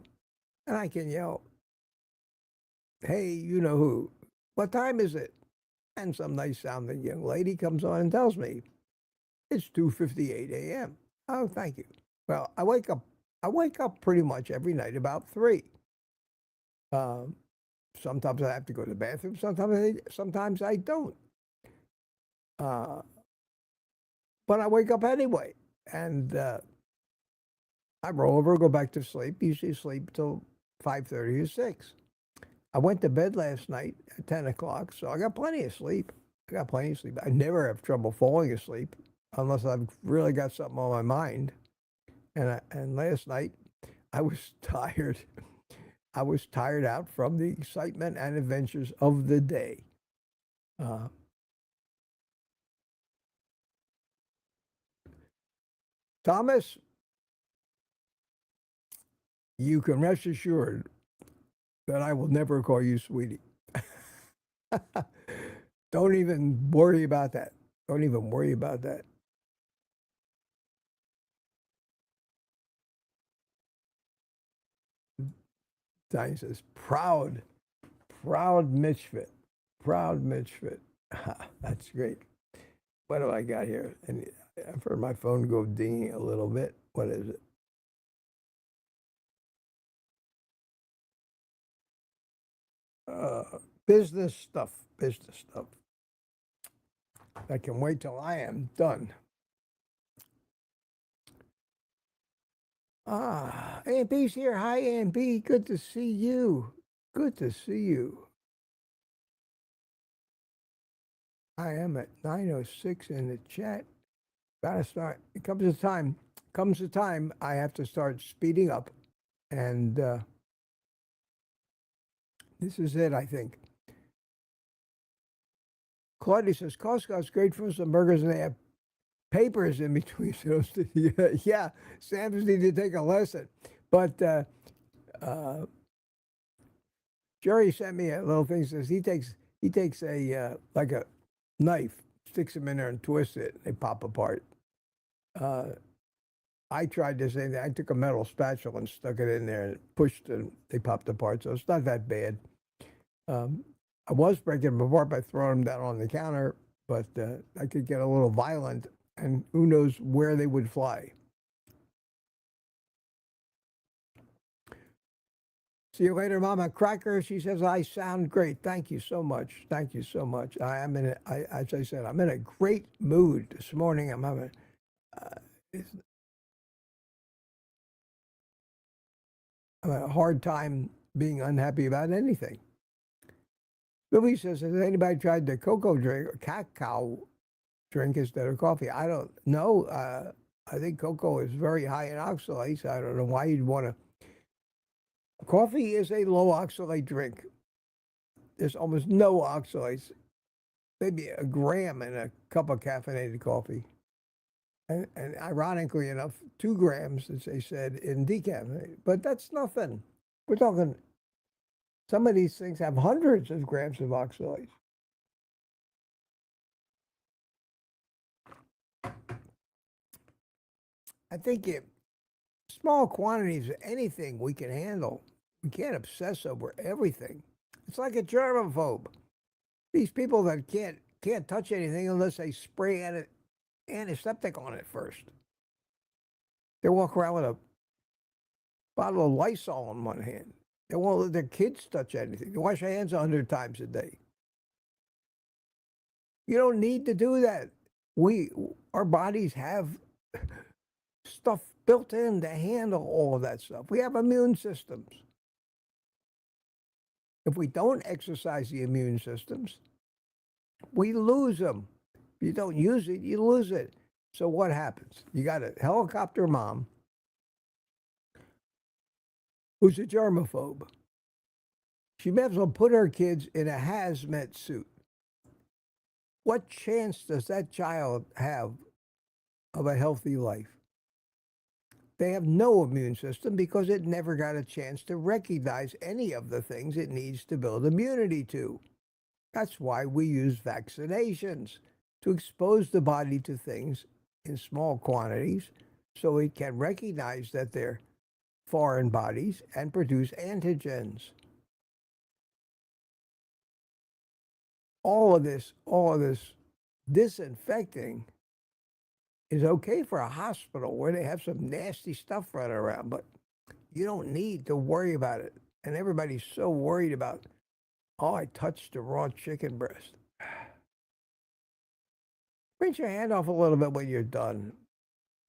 and I can yell, hey, you know who, what time is it? And some nice sounding young lady comes on and tells me, it's 2:58 a.m. Oh, thank you. Well, I wake up pretty much every night about 3. Sometimes I have to go to the bathroom. Sometimes I don't. But I wake up anyway, and I roll over, go back to sleep. Usually sleep till 5:30 or 6. I went to bed last night at 10 o'clock, so I got plenty of sleep. I never have trouble falling asleep unless I've really got something on my mind. And last night I was tired. I was tired out from the excitement and adventures of the day. Thomas, you can rest assured that I will never call you sweetie. Don't even worry about that. Don't even worry about that. Diane says, proud Mitchfit. Proud Mitchfit. That's great. What do I got here? And I've heard my phone go dinging a little bit. What is it? Business stuff. I can wait till I am done. AMP's here. Hi, AMP. Good to see you. Good to see you. I am at 9:06 in the chat. Gotta start. It comes a time I have to start speeding up. And this is it, I think. Claudia says, Costco's great for some burgers, and they have papers in between those. Yeah, Sam's need to take a lesson. But Jerry sent me a little thing. Says he takes a like a knife, sticks them in there and twists it. They pop apart. I tried the same thing. I took a metal spatula and stuck it in there and pushed and they popped apart. So it's not that bad. I was breaking them apart by throwing them down on the counter, but I could get a little violent and who knows where they would fly. See you later, Mama Cracker. She says, I sound great. Thank you so much. Thank you so much. I am in as I said, I'm in a great mood this morning. I'm having, I'm having a hard time being unhappy about anything. Billy says, has anybody tried the cocoa drink or cacao drink instead of coffee? I don't know. I think cocoa is very high in oxalates. I don't know why you'd want to. Coffee is a low oxalate drink. There's almost no oxalates, maybe a gram in a cup of caffeinated coffee. And ironically enough, 2 grams, as they said, in decaffeinated. But that's nothing. We're talking, some of these things have hundreds of grams of oxalates. I think small quantities of anything we can handle. We can't obsess over everything. It's like a germaphobe. These people that can't touch anything unless they spray antiseptic on it first. They walk around with a bottle of Lysol in one hand. They won't let their kids touch anything. They wash their hands 100 times a day. You don't need to do that. Our bodies have stuff built in to handle all of that stuff. We have immune systems. If we don't exercise the immune systems, we lose them. If you don't use it, you lose it. So what happens? You got a helicopter mom who's a germaphobe. She may as well put her kids in a hazmat suit. What chance does that child have of a healthy life? They have no immune system because it never got a chance to recognize any of the things it needs to build immunity to. That's why we use vaccinations, to expose the body to things in small quantities so it can recognize that they're foreign bodies and produce antigens. All of this disinfecting is okay for a hospital where they have some nasty stuff running around, but you don't need to worry about it. And everybody's so worried about, oh, I touched a raw chicken breast. Rinse your hand off a little bit when you're done.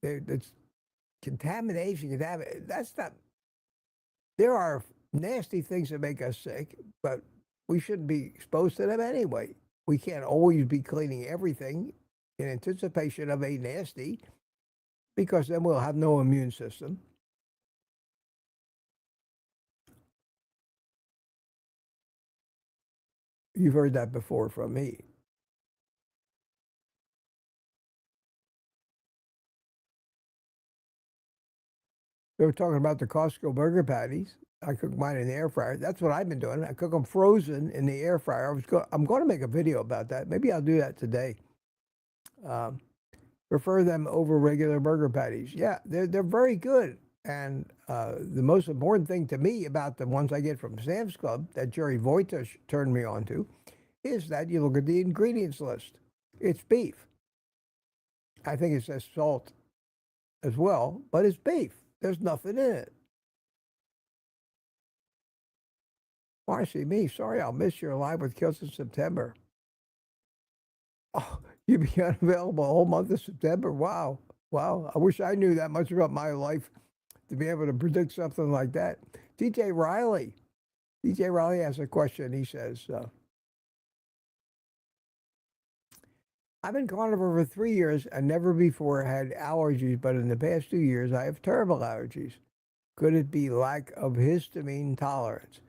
It's contamination. That's not. There are nasty things that make us sick, but we shouldn't be exposed to them anyway. We can't always be cleaning everything in anticipation of a nasty, because then we'll have no immune system. You've heard that before from me. They were talking about the Costco burger patties. I cook mine in the air fryer. That's what I've been doing. I cook them frozen in the air fryer. I'm going to make a video about that. Maybe I'll do that today. Prefer them over regular burger patties. Yeah, they're very good. And the most important thing to me about the ones I get from Sam's Club that Jerry Voita turned me on to is that you look at the ingredients list. It's beef. I think it says salt as well, but it's beef. There's nothing in it. Marcy, me, sorry I'll miss your live with Kills in September. Oh, you'd be unavailable the whole month of September? Wow. Wow. I wish I knew that much about my life to be able to predict something like that. DJ Riley has a question. He says, I've been carnivore for 3 years and never before had allergies, but in the past 2 years, I have terrible allergies. Could it be lack of histamine tolerance?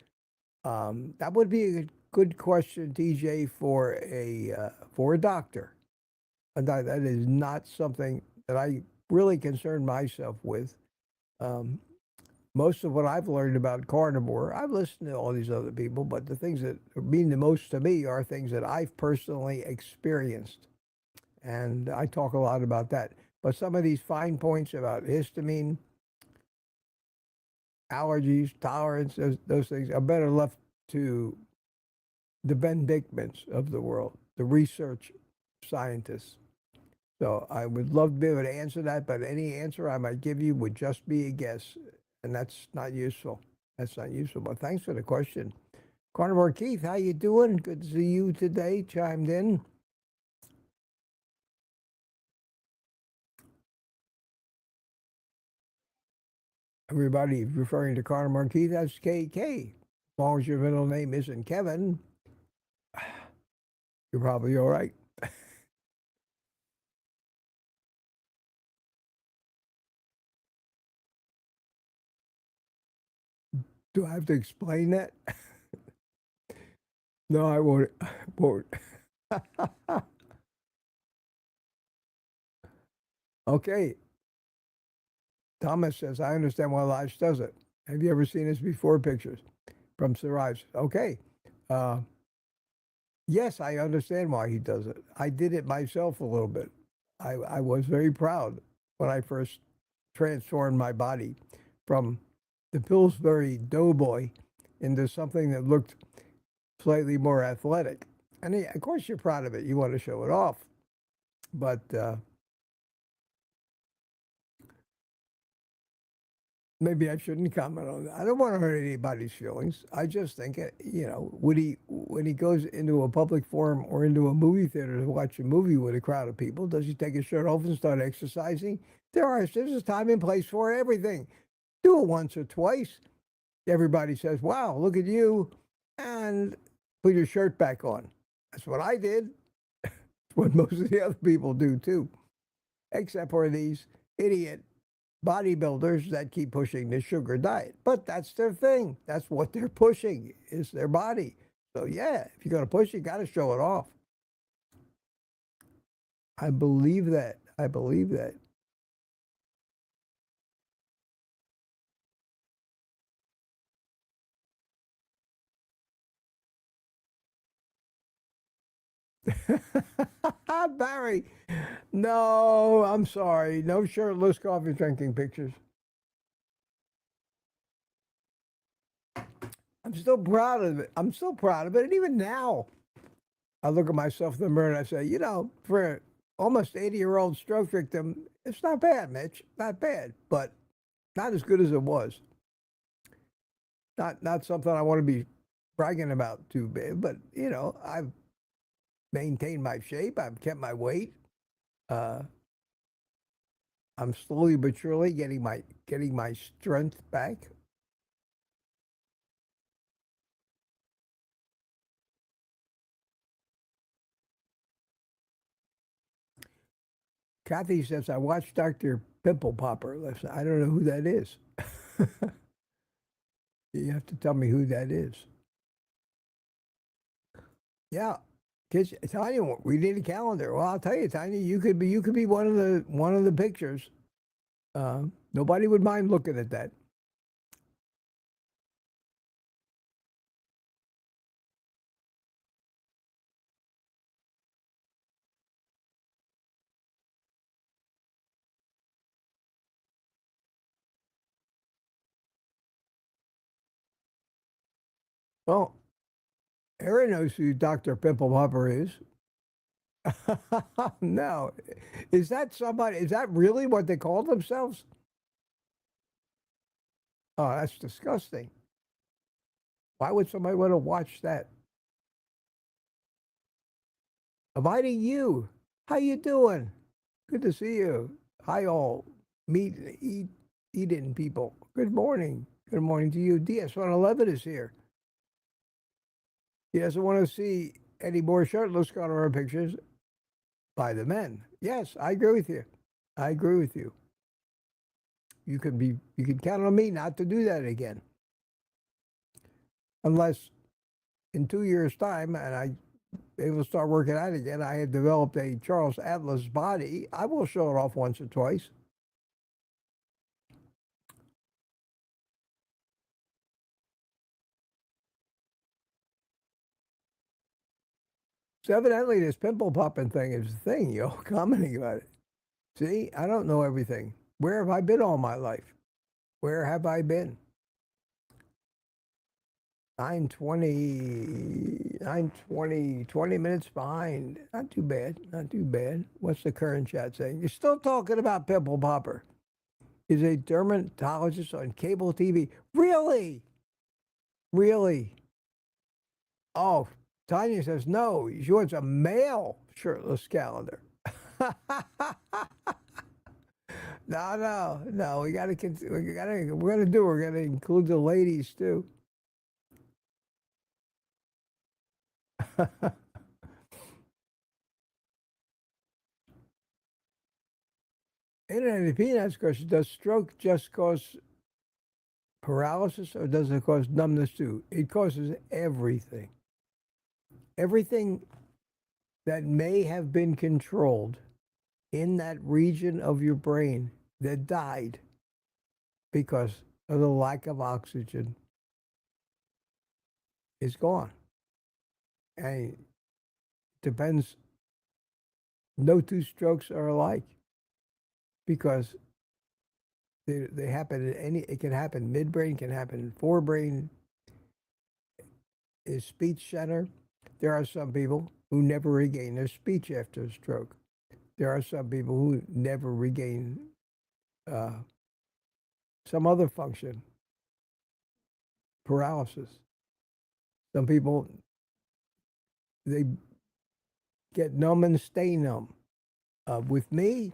That would be a good question, TJ, for a doctor. That is not something that I really concern myself with. Most of what I've learned about carnivore, I've listened to all these other people, but the things that mean the most to me are things that I've personally experienced. And I talk a lot about that. But some of these fine points about histamine, allergies, tolerance, those things are better left to the Ben Dickmans of the world, the research scientists. So I would love to be able to answer that, but any answer I might give you would just be a guess, and that's not useful. That's not useful. But thanks for the question. Carnivore Keith, how you doing? Good to see you today. Chimed in. Everybody referring to Carnivore Keith as KK. As long as your middle name isn't Kevin, you're probably all right. Do I have to explain that? No, I won't. Won't. Okay. Thomas says, I understand why Lodge does it. Have you ever seen his before pictures from Siraj? Okay. Uh, yes, I understand why he does it. I did it myself a little bit. I was very proud when I first transformed my body from the Pillsbury doughboy into something that looked slightly more athletic. And of course, you're proud of it. You want to show it off. But maybe I shouldn't comment on that. I don't want to hurt anybody's feelings. I just think, when he goes into a public forum or into a movie theater to watch a movie with a crowd of people, does he take his shirt off and start exercising? There's a time and place for everything. Do it once or twice. Everybody says, wow, look at you. And put your shirt back on. That's what I did. It's what most of the other people do too. Except for these idiot bodybuilders that keep pushing the sugar diet. But that's their thing. That's what they're pushing, is their body. So yeah, if you're going to push, you got to show it off. I believe that. I believe that. Barry, no, I'm sorry. No shirtless coffee drinking pictures. I'm still proud of it. I'm still proud of it. And even now, I look at myself in the mirror and I say, for an almost 80-year-old stroke victim, it's not bad, Mitch. Not bad, but not as good as it was. Not something I want to be bragging about too bad, but I've maintained my shape. I've kept my weight. Uh, I'm slowly but surely getting my strength back. Kathy says, I watched Dr. Pimple Popper last night. I don't know who that is. You have to tell me who that is. Yeah. Kids, Tanya, we need a calendar. Well, I'll tell you, Tanya, you could be one of the pictures. Nobody would mind looking at that. Well, Aaron knows who Dr. Pimple Popper is. No. Is that somebody? Is that really what they call themselves? Oh, that's disgusting. Why would somebody want to watch that? Inviting you. How you doing? Good to see you. Hi all. Eating people. Good morning. Good morning to you. DS111 is here. He doesn't want to see any more shirtless Carnivore pictures by the men. Yes, I agree with you. I agree with you. You can count on me not to do that again. Unless in 2 years' time and I able to start working out again, I had developed a Charles Atlas body. I will show it off once or twice. So evidently this pimple popping thing is the thing, commenting about it. See, I don't know everything. Where have I been all my life? Where have I been? 9:20, 9:20, 20 minutes behind. Not too bad. Not too bad. What's the current chat saying? You're still talking about Pimple Popper. Is a dermatologist on cable TV. Really? Really? Oh, Tanya says no. She wants a male shirtless calendar. No. We gotta. We're gonna include the ladies too. Internet Peanuts question: does stroke just cause paralysis, or does it cause numbness too? It causes everything. Everything that may have been controlled in that region of your brain that died because of the lack of oxygen is gone. And it depends. No two strokes are alike because they happen at any. It can happen midbrain, can happen in forebrain, is speech center. There are some people who never regain their speech after a stroke. There are some people who never regain some other function, paralysis. Some people, they get numb and stay numb. With me,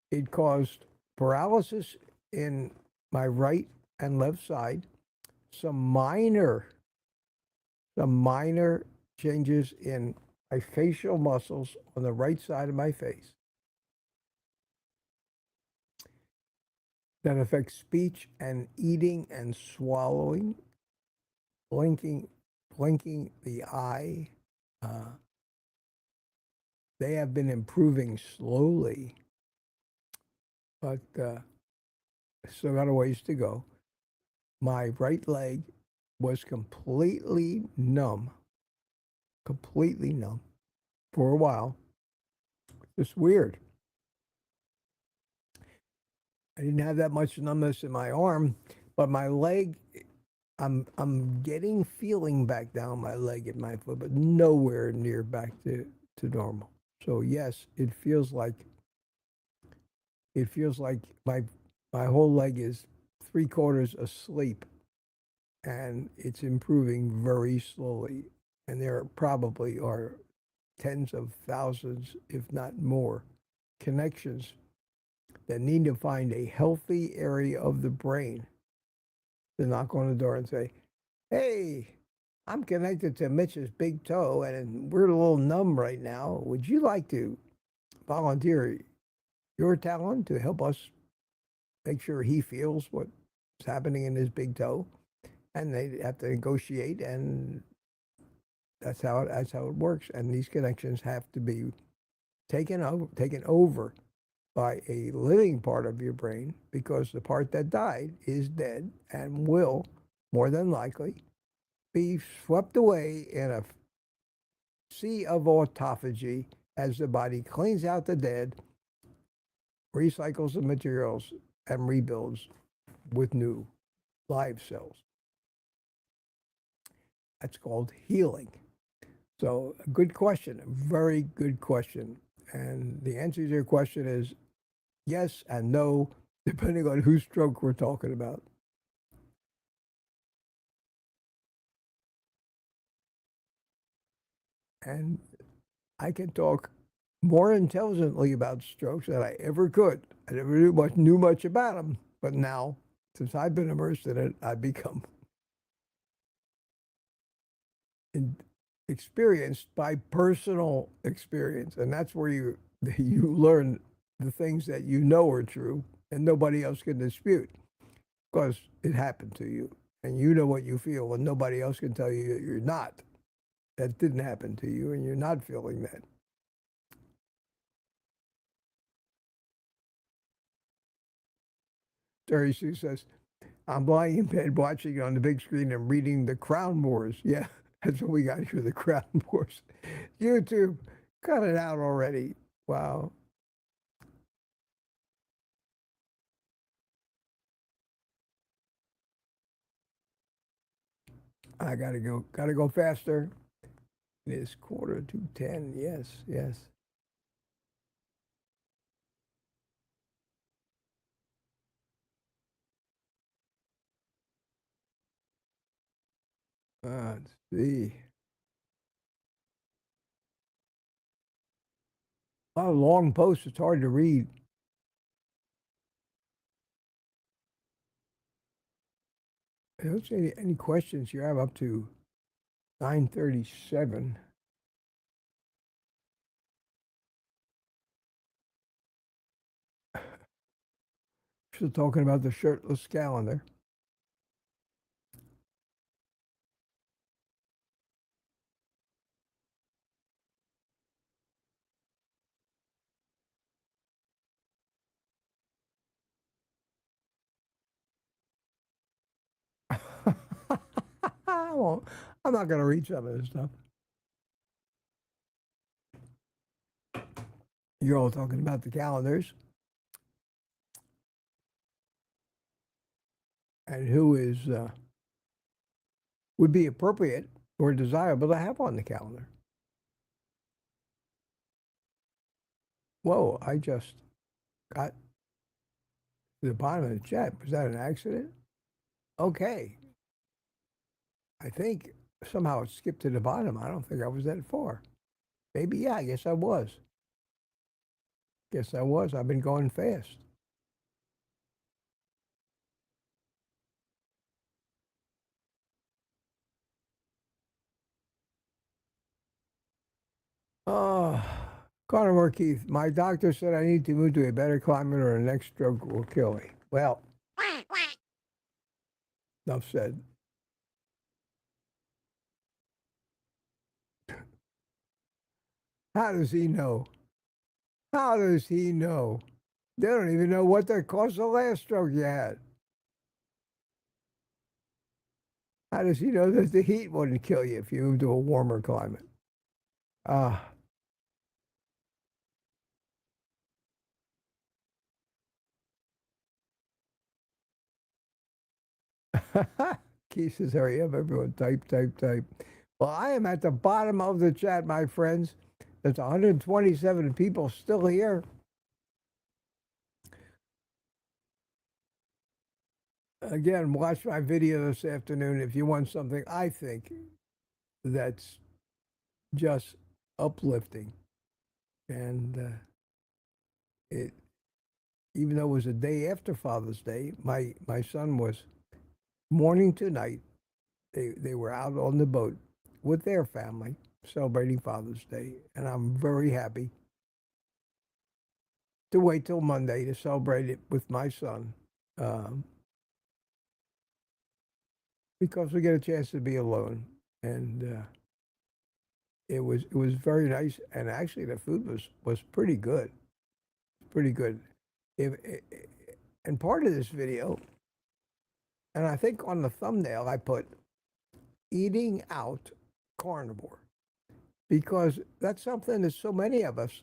it caused paralysis in my right and left side, some minor changes in my facial muscles on the right side of my face that affect speech and eating and swallowing, blinking the eye. They have been improving slowly, but still got a ways to go. My right leg was completely numb for a while. It's weird. I didn't have that much numbness in my arm, but my leg, I'm getting feeling back down my leg and my foot, but nowhere near back to normal. So yes, it feels like my whole leg is 3/4 asleep, and it's improving very slowly. And there probably are tens of thousands, if not more, connections that need to find a healthy area of the brain to knock on the door and say, hey, I'm connected to Mitch's big toe and we're a little numb right now. Would you like to volunteer your talent to help us make sure he feels what's happening in his big toe? And they have to negotiate, and that's how it works. And these connections have to be taken over by a living part of your brain, because the part that died is dead and will, more than likely, be swept away in a sea of autophagy as the body cleans out the dead, recycles the materials, and rebuilds with new live cells. That's called healing. So, a good question, a very good question. And the answer to your question is yes and no, depending on whose stroke we're talking about. And I can talk more intelligently about strokes than I ever could. I never knew much about them, but now, since I've been immersed in it, I've become experienced by personal experience, and that's where you learn the things that you know are true and nobody else can dispute, because it happened to you and you know what you feel, and nobody else can tell you that you're not. That didn't happen to you, and you're not feeling that. Terry Sue says, I'm lying in bed watching it on the big screen and reading the Crown Wars. Yeah, that's what we got here, the Crown Wars. YouTube, cut it out already. Wow. I gotta go faster. It is 9:45. Yes, yes. Let's see. A lot of long posts. It's hard to read. I don't see any questions here. I'm up to 9:37. Still talking about the shirtless calendar. I won't. I'm not going to read some of this stuff. You're all talking about the calendars and who is would be appropriate or desirable to have on the calendar. Whoa! I just got to the bottom of the chat. Was that an accident? Okay. I think somehow it skipped to the bottom. I don't think I was that far. Maybe, yeah, I guess I was. Guess I was. I've been going fast. Oh, Carnivore Keith, my doctor said I need to move to a better climate or the next stroke will kill me. Well, enough said. How does he know? How does he know? They don't even know what that caused the last stroke you had. How does he know that the heat wouldn't kill you if you moved to a warmer climate? Ah. Keith says, hurry up, everyone. Type, type, type. Well, I am at the bottom of the chat, my friends. There's 127 people still here. Again, watch my video this afternoon if you want something I think that's just uplifting. And it, even though it was a day after Father's Day, my son was morning to night. They were out on the boat with their family celebrating Father's Day, and I'm very happy to wait till Monday to celebrate it with my son, because we get a chance to be alone, and it was very nice, and actually the food was pretty good, pretty good. If, and part of this video, and I think on the thumbnail I put eating out carnivore, because that's something that so many of us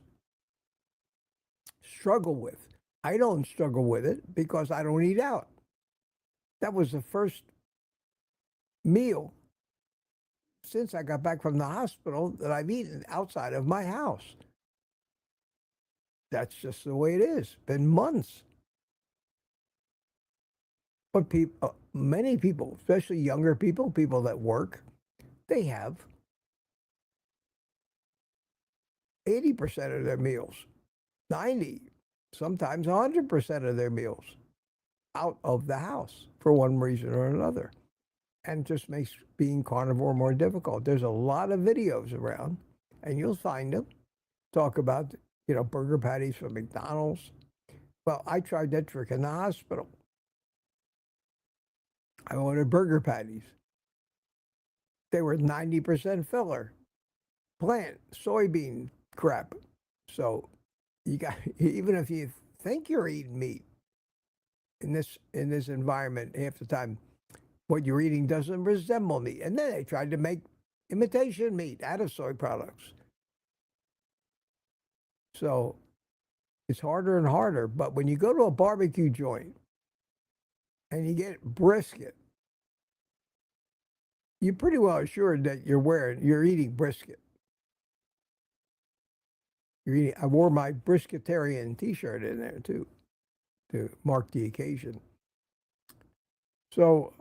struggle with. I don't struggle with it because I don't eat out. That was the first meal since I got back from the hospital that I've eaten outside of my house. That's just the way it is. Been months. But people, many people, especially younger people, people that work, they have 80% of their meals, 90, sometimes 100% of their meals out of the house for one reason or another. And just makes being carnivore more difficult. There's a lot of videos around, and you'll find them, talk about, burger patties from McDonald's. Well, I tried that trick in the hospital. I ordered burger patties. They were 90% filler, plant, soybean crap. So you got, even if you think you're eating meat in this environment, half the time what you're eating doesn't resemble meat. And then they tried to make imitation meat out of soy products. So it's harder and harder. But when you go to a barbecue joint and you get brisket, you're pretty well assured that you're eating brisket. I wore my brisketarian T-shirt in there too, to mark the occasion. So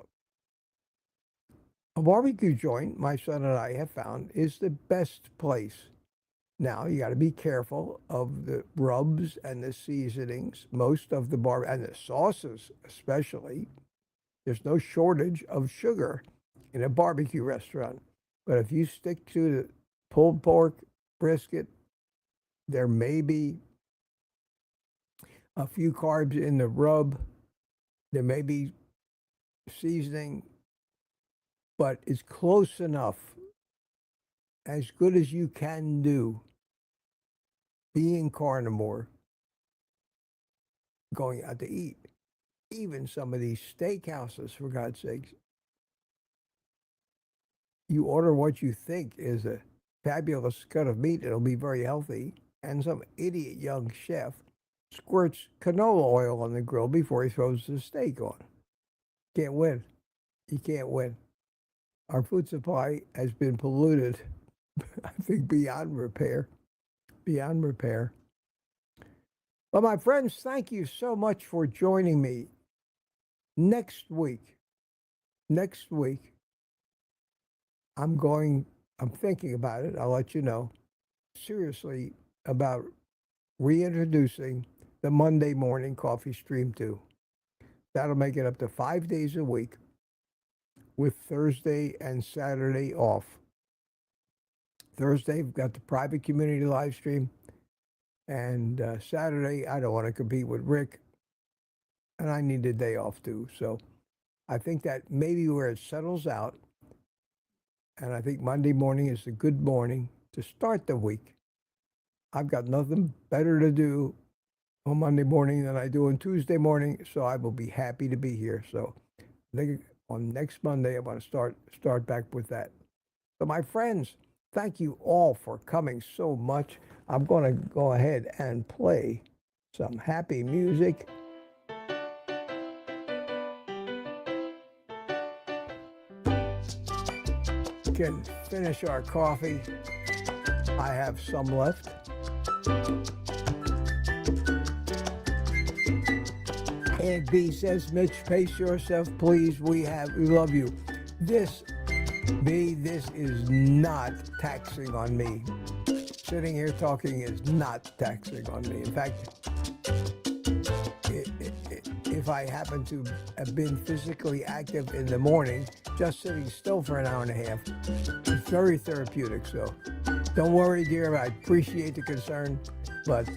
a barbecue joint, my son and I have found, is the best place. Now, you got to be careful of the rubs and the seasonings, most of the and the sauces especially. There's no shortage of sugar in a barbecue restaurant. But if you stick to the pulled pork, brisket, there may be a few carbs in the rub. There may be seasoning, but it's close enough, as good as you can do, being carnivore, going out to eat. Even some of these steakhouses, for God's sakes, you order what you think is a fabulous cut of meat. It'll be very healthy. And some idiot young chef squirts canola oil on the grill before he throws the steak on. Can't win. You can't win. Our food supply has been polluted, I think, beyond repair. Beyond repair. Well, my friends, thank you so much for joining me. Next week, I'm thinking about it. I'll let you know, seriously, about reintroducing the Monday morning coffee stream too. That'll make it up to 5 days a week, with Thursday and Saturday off. Thursday, we've got the private community live stream. And Saturday, I don't want to compete with Rick. And I need a day off too. So I think that maybe where it settles out, and I think Monday morning is a good morning to start the week. I've got nothing better to do on Monday morning than I do on Tuesday morning, so I will be happy to be here. So I think on next Monday, I want to start back with that. So my friends, thank you all for coming so much. I'm going to go ahead and play some happy music. Can finish our coffee. I have some left. And B says, Mitch, pace yourself, please. We love you. This is not taxing on me. Sitting here talking is not taxing on me. In fact, if I happen to have been physically active in the morning, just sitting still for an hour and a half, it's very therapeutic. So don't worry, dear. I appreciate the concern, but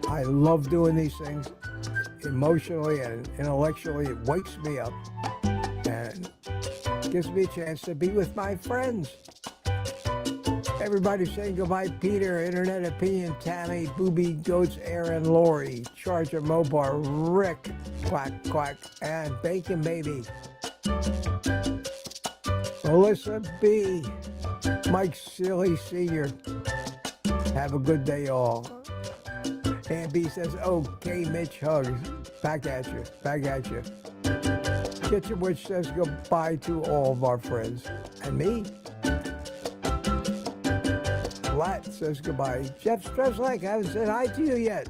I love doing these things. Emotionally and intellectually, it wakes me up and gives me a chance to be with my friends. Everybody saying goodbye. Peter, Internet Opinion, Tammy, Booby, Goats, Aaron, Lori, Charger, Mobar, Rick, Quack, Quack, and Bacon Baby. Melissa B, Mike Sealy Sr. Have a good day, all. And B says, okay, Mitch, hugs. Back at you, back at you. Kitchen Witch says goodbye to all of our friends. And me. Flat says goodbye. Jeff Streslake, I haven't said hi to you yet.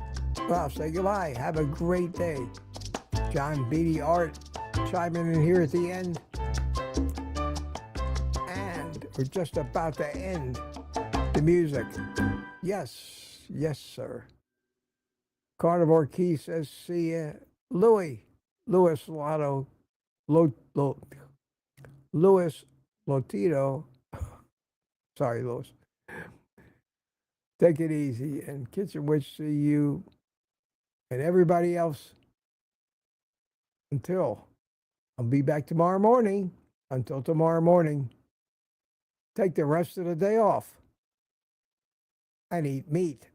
Well, say goodbye. Have a great day. John Beatty Art chiming in here at the end. And we're just about to end the music. Yes, yes, sir. Carnivore Key says, see ya. Louis Lotto, Louis Lotito. Sorry, Louis. Take it easy. And Kitchen Witch, see you. And everybody else. Until I'll be back tomorrow morning. Until tomorrow morning. Take the rest of the day off. And eat meat.